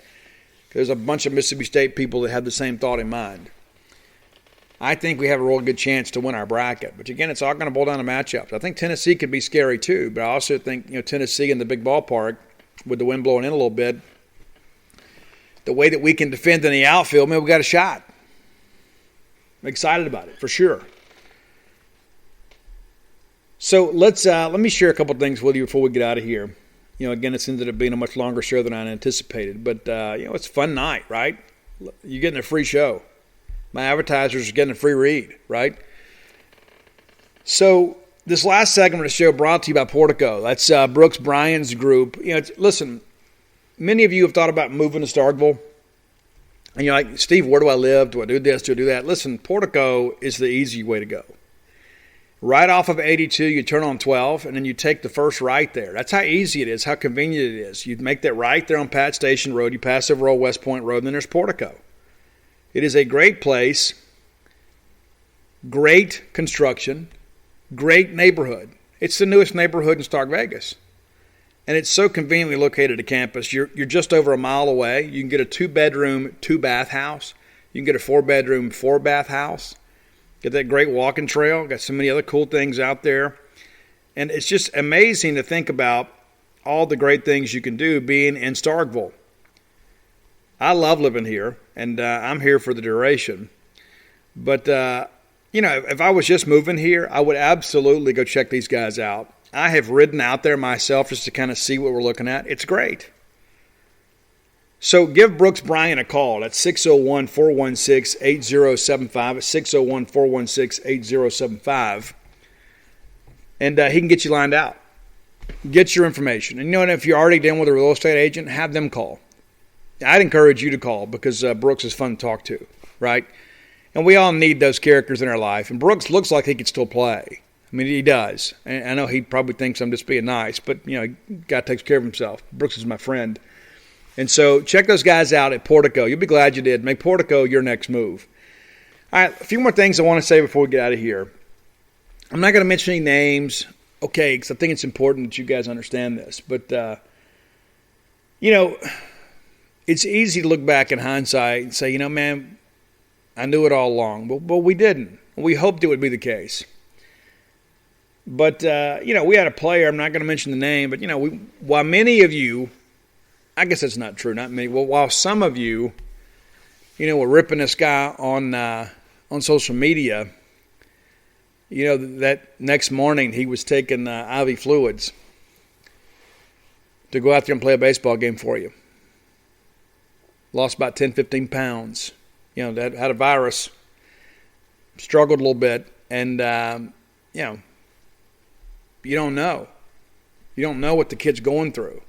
There's a bunch of Mississippi State people that have the same thought in mind. I think we have a real good chance to win our bracket. But, again, it's all going to boil down to matchups. I think Tennessee could be scary too, but I also think Tennessee in the big ballpark with the wind blowing in a little bit, the way that we can defend in the outfield, man, we got a shot. I'm excited about it for sure. So let me share a couple things with you before we get out of here. Again, it's ended up being a much longer show than I anticipated. But, it's a fun night, right? You're getting a free show. My advertisers are getting a free read, right? So this last segment of the show brought to you by Portico. That's Brooks Bryan's group. Listen, many of you have thought about moving to Starkville. And you're like, Steve, where do I live? Do I do this? Do I do that? Listen, Portico is the easy way to go. Right off of 82, you turn on 12, and then you take the first right there. That's how easy it is, how convenient it is. You make that right there on Pat Station Road. You pass over Old West Point Road, and then there's Portico. It is a great place, great construction, great neighborhood. It's the newest neighborhood in Stark Vegas. And it's so conveniently located at campus. You're just over a mile away. You can get a 2-bedroom, 2-bath house. You can get a 4-bedroom, 4-bath house. Get that great walking trail. Got so many other cool things out there. And it's just amazing to think about all the great things you can do being in Starkville. I love living here, and I'm here for the duration. But, if I was just moving here, I would absolutely go check these guys out. I have ridden out there myself just to kind of see what we're looking at. It's great. So give Brooks Bryan a call. That's 601-416-8075. It's 601-416-8075. And he can get you lined out. Get your information. And if you're already dealing with a real estate agent, have them call. I'd encourage you to call because Brooks is fun to talk to, right? And we all need those characters in our life. And Brooks looks like he could still play. I mean, he does. And I know he probably thinks I'm just being nice, but, guy takes care of himself. Brooks is my friend. And so check those guys out at Portico. You'll be glad you did. Make Portico your next move. All right, a few more things I want to say before we get out of here. I'm not going to mention any names, okay, because I think it's important that you guys understand this. But, it's easy to look back in hindsight and say, man, I knew it all along. But we didn't. We hoped it would be the case. But, we had a player, I'm not going to mention the name, but, while many of you, I guess that's not true, not many, well, while some of you, were ripping this guy on social media, that next morning he was taking IV fluids to go out there and play a baseball game for you. Lost about 10, 15 pounds. That had a virus, struggled a little bit, and, you don't know. You don't know what the kid's going through.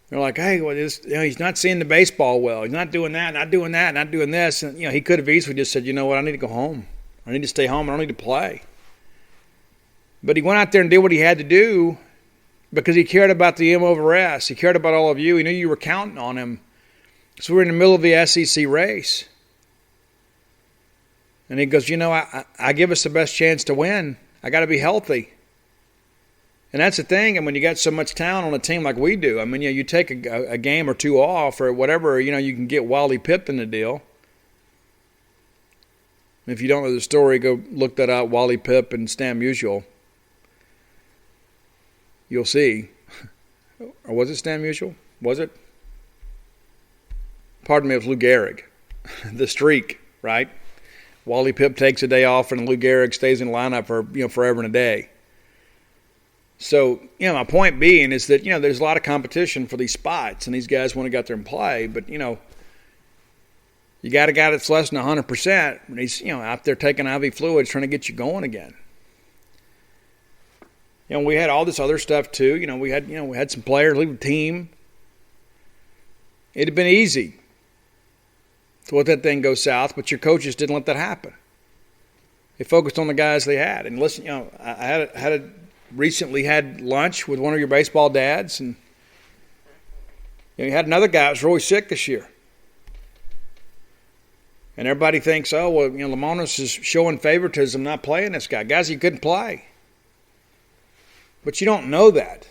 They're like, hey, he's not seeing the baseball well. He's not doing that, not doing that, not doing this. And, he could have easily just said, you know what, I need to go home. I need to stay home. I don't need to play. But he went out there and did what he had to do because he cared about the M over S. He cared about all of you. He knew you were counting on him. So we're in the middle of the SEC race. And he goes, I give us the best chance to win. I got to be healthy. And that's the thing. And when you got so much talent on a team like we do, you take a game or two off or whatever, you can get Wally Pipp in the deal. If you don't know the story, go look that up, Wally Pipp and Stan Musial. You'll see. Or was it Stan Musial? Was it? Pardon me, it was Lou Gehrig. The streak, right? Wally Pipp takes a day off and Lou Gehrig stays in the lineup for forever and a day. So, my point being is that, there's a lot of competition for these spots, and these guys want to go out there and play. But, you got a guy that's less than 100%, and he's, out there taking IV fluids trying to get you going again. We had all this other stuff too. We had some players leave the team. It'd have been easy to let that thing go south, but your coaches didn't let that happen. They focused on the guys they had. And listen, I recently had lunch with one of your baseball dads, and you had another guy that was really sick this year. And everybody thinks, Lamonis is showing favoritism, not playing this guy. Guys, he couldn't play. But you don't know that.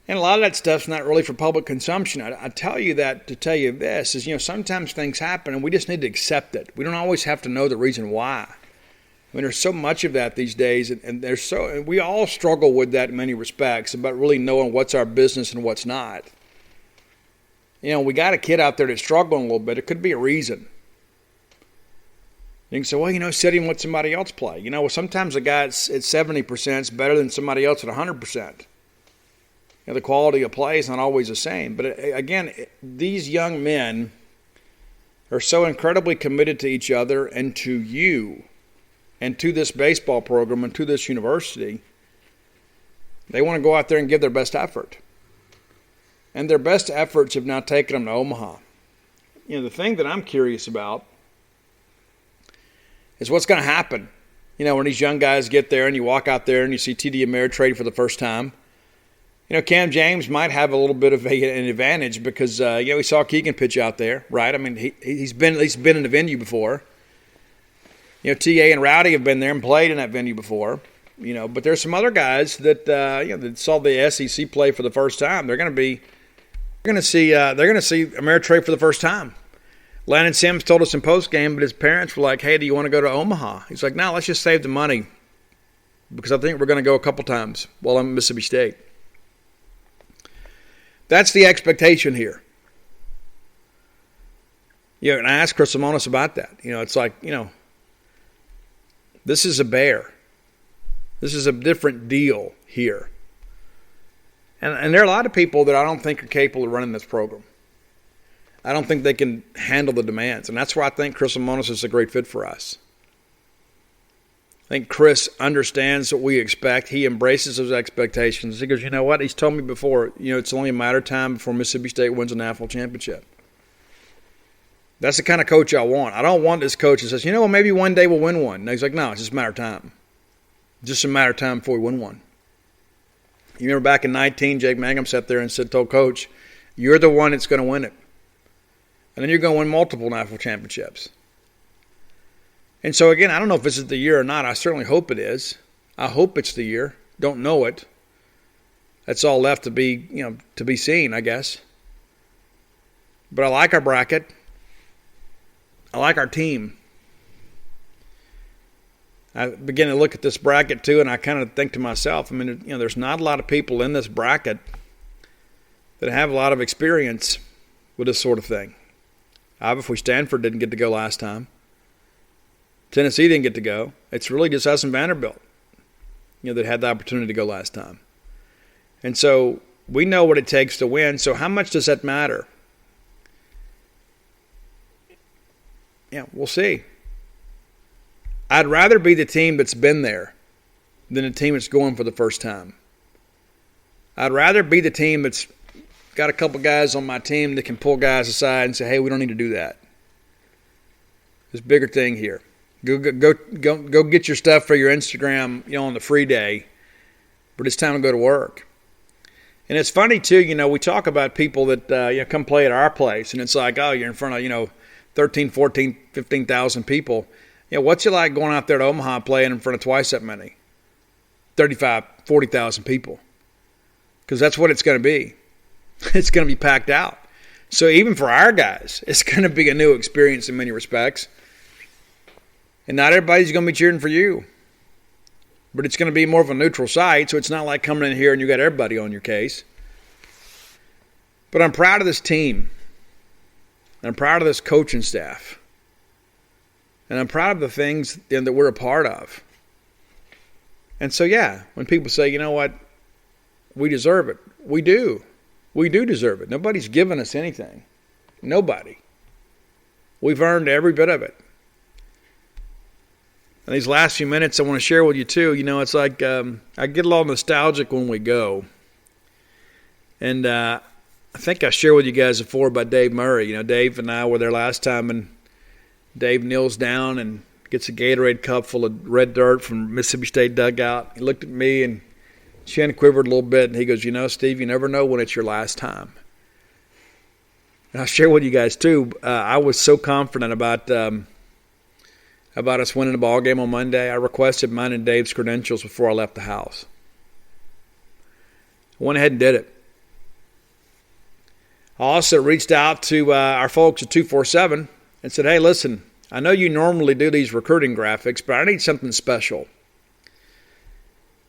And a lot of that stuff's not really for public consumption. I tell you that to tell you this is, sometimes things happen and we just need to accept it. We don't always have to know the reason why. There's so much of that these days, and we all struggle with that in many respects about really knowing what's our business and what's not. We got a kid out there that's struggling a little bit. It could be a reason. You can say, sit him and let somebody else play. Sometimes a guy at 70% is better than somebody else at 100%. The quality of play is not always the same. But again, these young men are so incredibly committed to each other and to you and to this baseball program and to this university. They want to go out there and give their best effort. And their best efforts have now taken them to Omaha. The thing that I'm curious about is what's going to happen. When these young guys get there and you walk out there and you see TD Ameritrade for the first time. Cam James might have a little bit of an advantage because, we saw Keegan pitch out there, right? I mean, he's been at least been in the venue before. TA and Rowdy have been there and played in that venue before. But there's some other guys that, that saw the SEC play for the first time. They're going to see Ameritrade for the first time. Landon Sims told us in postgame, but his parents were like, "Hey, do you want to go to Omaha?" He's like, "No, let's just save the money because I think we're going to go a couple times while I'm at Mississippi State." That's the expectation here. And I asked Chris Lamonis about that. It's like, this is a bear. This is a different deal here. And there are a lot of people that I don't think are capable of running this program. I don't think they can handle the demands. And that's why I think Chris Lamonis is a great fit for us. I think Chris understands what we expect. He embraces those expectations. He goes, you know what? He's told me before, it's only a matter of time before Mississippi State wins a national championship. That's the kind of coach I want. I don't want this coach that says, maybe one day we'll win one. And he's like, no, it's just a matter of time. Just a matter of time before we win one. You remember back in 19, Jake Mangum sat there and told Coach, you're the one that's going to win it. And then you're going to win multiple national championships. And so, again, I don't know if this is the year or not. I certainly hope it is. I hope it's the year. Don't know it. That's all left to be seen, I guess. But I like our bracket. I like our team. I begin to look at this bracket, too, and I kind of think to myself, there's not a lot of people in this bracket that have a lot of experience with this sort of thing. Obviously, Stanford didn't get to go last time. Tennessee didn't get to go. It's really just us and Vanderbilt, that had the opportunity to go last time. And so we know what it takes to win. So how much does that matter? We'll see. I'd rather be the team that's been there than the team that's going for the first time. I'd rather be the team that's got a couple guys on my team that can pull guys aside and say, hey, we don't need to do that. There's a bigger thing here. Go get your stuff for your Instagram, on the free day, but it's time to go to work. And it's funny, too, we talk about people that come play at our place, and it's like, oh, you're in front of, 13, 14, 15,000 people. What's it like going out there to Omaha playing in front of twice that many? 35, 40,000 people. Because that's what it's going to be. It's going to be packed out. So even for our guys, it's going to be a new experience in many respects. And not everybody's going to be cheering for you. But it's going to be more of a neutral site, so it's not like coming in here and you got everybody on your case. But I'm proud of this team. I'm proud of this coaching staff. And I'm proud of the things that we're a part of. And so, when people say, you know what, we deserve it. We do. We do deserve it. Nobody's given us anything. Nobody. We've earned every bit of it. And these last few minutes I want to share with you too. It's like I get a little nostalgic when we go. And I think I shared with you guys before about Dave Murray. Dave and I were there last time, and Dave kneels down and gets a Gatorade cup full of red dirt from Mississippi State dugout. He looked at me and chin quivered a little bit, and he goes, Steve, you never know when it's your last time. And I'll share with you guys too. I was so confident about us winning the ball game on Monday. I requested mine and Dave's credentials before I left the house. I went ahead and did it. I also reached out to our folks at 247 and said, hey, listen, I know you normally do these recruiting graphics, but I need something special.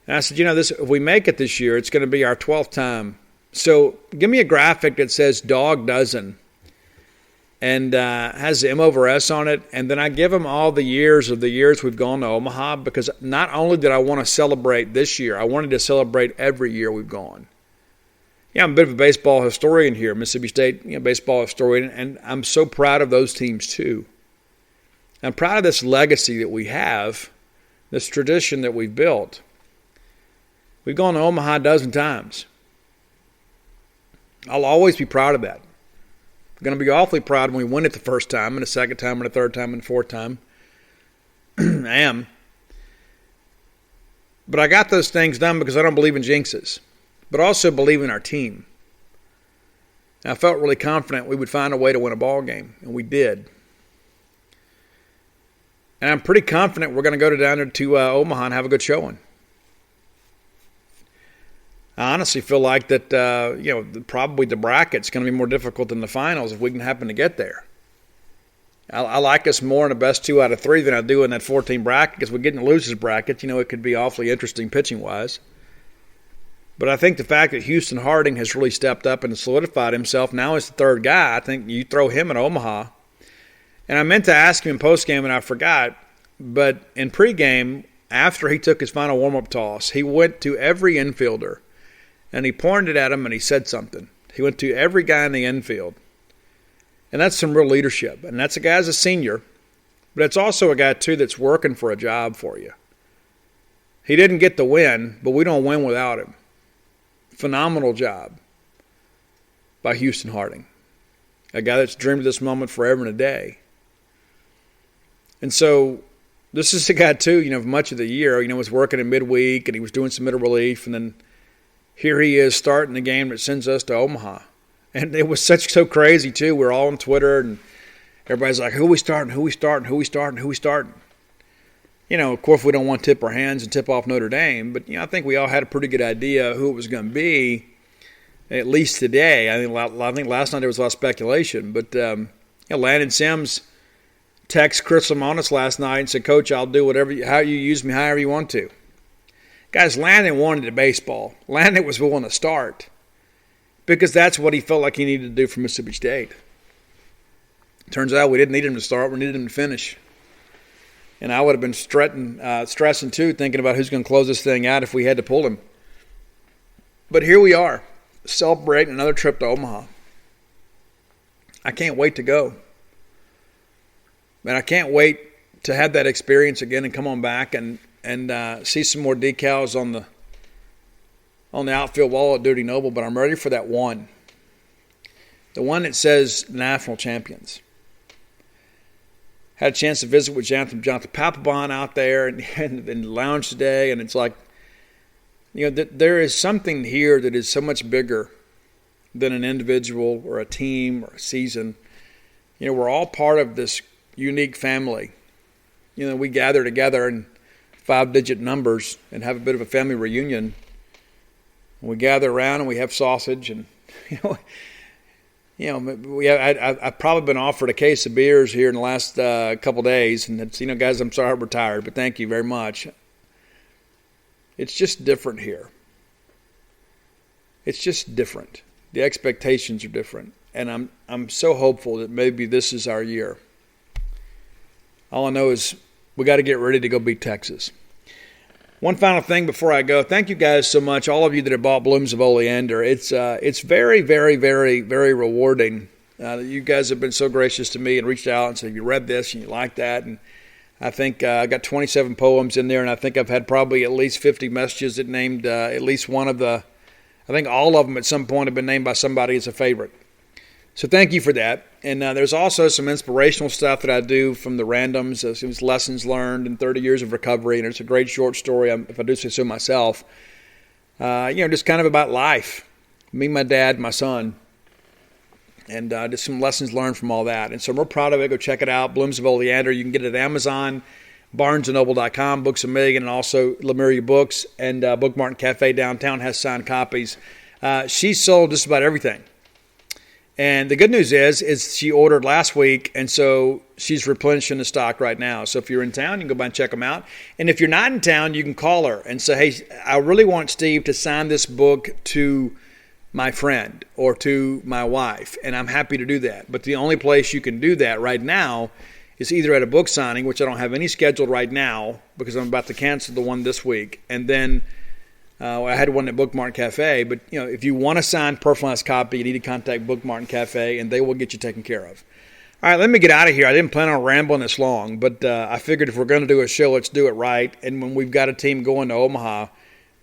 And I said, if we make it this year, it's going to be our 12th time. So give me a graphic that says dog dozen and has the M/S on it. And then I give them all the years we've gone to Omaha, because not only did I want to celebrate this year, I wanted to celebrate every year we've gone. Yeah, I'm a bit of a baseball historian here, Mississippi State baseball historian, and I'm so proud of those teams too. I'm proud of this legacy that we have, this tradition that we've built. We've gone to Omaha a dozen times. I'll always be proud of that. I'm going to be awfully proud when we win it the first time, and the second time, and the third time, and the fourth time. I am. But I got those things done because I don't believe in jinxes, but also believe in our team. And I felt really confident we would find a way to win a ball game, and we did. And I'm pretty confident we're going to go down there to Omaha and have a good showing. I honestly feel like that, probably the bracket's going to be more difficult than the finals if we can happen to get there. I like us more in the best 2 out of 3 than I do in that 14 bracket, because we get in the losers bracket. It could be awfully interesting pitching-wise. But I think the fact that Houston Harding has really stepped up and solidified himself, now he's the third guy. I think you throw him in Omaha. And I meant to ask him in postgame, and I forgot. But in pregame, after he took his final warm-up toss, he went to every infielder, and he pointed at him, and he said something. He went to every guy in the infield. And that's some real leadership. And that's a guy that's a senior, but it's also a guy, too, that's working for a job for you. He didn't get the win, but we don't win without him. Phenomenal job by Houston Harding, a guy that's dreamed of this moment forever and a day. And so this is a guy, too, for much of the year, was working in midweek, and he was doing some middle relief, and then here he is starting the game that sends us to Omaha. And it was so crazy, too. We're all on Twitter, and everybody's like, who we starting? Of course, we don't want to tip our hands and tip off Notre Dame, but, I think we all had a pretty good idea who it was going to be, at least today. I think last night there was a lot of speculation. But, Landon Sims texted Chris Lamonis last night and said, Coach, I'll do how you use me, however you want to. Guys, Landon wanted the baseball. Landon was willing to start because that's what he felt like he needed to do for Mississippi State. Turns out we didn't need him to start. We needed him to finish. And I would have been stressing, too, thinking about who's going to close this thing out if we had to pull him. But here we are, celebrating another trip to Omaha. I can't wait to go. And I can't wait to have that experience again and come on back and see some more decals on the outfield wall at Duty Noble. But I'm ready for that one. The one that says National Champions. Had a chance to visit with Jonathan Papelbon out there and in the lounge today, and it's like, there is something here that is so much bigger than an individual or a team or a season. We're all part of this unique family. We gather together in 5-digit numbers and have a bit of a family reunion. We gather around and we have sausage and, I've probably been offered a case of beers here in the last couple days, and it's, guys, I'm sorry I'm retired, but thank you very much. It's just different here. It's just different. The expectations are different, and I'm so hopeful that maybe this is our year. All I know is we got to get ready to go beat Texas. One final thing before I go. Thank you guys so much, all of you that have bought blooms of oleander. It's very, very, very, very rewarding. You guys have been so gracious to me and reached out and said, you read this and you like that. And I think I got 27 poems in there, and I think I've had probably at least 50 messages that named at least one of the, I think all of them at some point have been named by somebody as a favorite. So thank you for that. And there's also some inspirational stuff that I do from the randoms. It was lessons learned in 30 years of recovery, and it's a great short story, if I do say so myself. Just kind of about life. Me, my dad, my son. And just some lessons learned from all that. And so I'm real proud of it. Go check it out. Blooms of Oleander. You can get it at Amazon, BarnesandNoble.com, Books A Million, and also Lemuria Books. And Bookmark Cafe downtown has signed copies. She sold just about everything. And the good news is she ordered last week, and so she's replenishing the stock right now. So if you're in town, you can go by and check them out. And if you're not in town, you can call her and say, hey, I really want Steve to sign this book to my friend or to my wife, and I'm happy to do that. But the only place you can do that right now is either at a book signing, which I don't have any scheduled right now because I'm about to cancel the one this week, and then I had one at Bookmark Cafe. But if you want a signed, personalized copy, you need to contact Bookmark Cafe, and they will get you taken care of. All right, let me get out of here. I didn't plan on rambling this long, but I figured if we're going to do a show, let's do it right. And when we've got a team going to Omaha,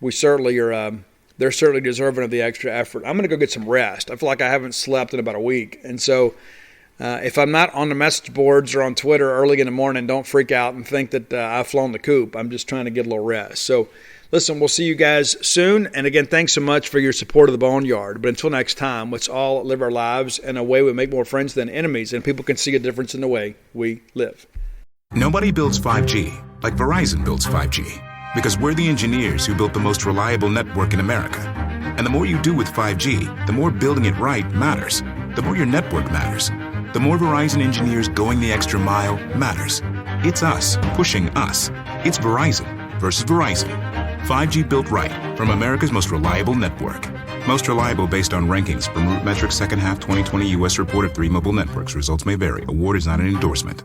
we certainly are. They're certainly deserving of the extra effort. I'm going to go get some rest. I feel like I haven't slept in about a week. And so if I'm not on the message boards or on Twitter early in the morning, don't freak out and think that I've flown the coop. I'm just trying to get a little rest. So listen, we'll see you guys soon. And again, thanks so much for your support of the Boneyard. But until next time, let's all live our lives in a way we make more friends than enemies, and people can see a difference in the way we live. Nobody builds 5G like Verizon builds 5G. Because we're the engineers who built the most reliable network in America. And the more you do with 5G, the more building it right matters. The more your network matters. The more Verizon engineers going the extra mile matters. It's us pushing us. It's Verizon versus Verizon. 5G built right from America's most reliable network. Most reliable based on rankings from RootMetrics second half 2020 U.S. report of 3 mobile networks. Results may vary. Award is not an endorsement.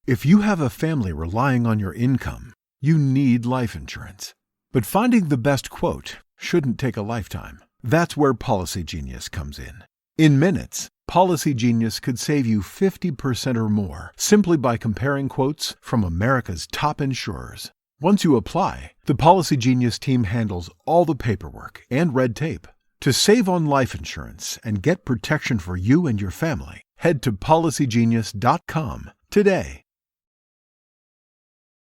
If you have a family relying on your income, you need life insurance. But finding the best quote shouldn't take a lifetime. That's where Policy Genius comes in. In minutes, Policy Genius could save you 50% or more simply by comparing quotes from America's top insurers. Once you apply, the Policy Genius team handles all the paperwork and red tape. To save on life insurance and get protection for you and your family, head to policygenius.com today.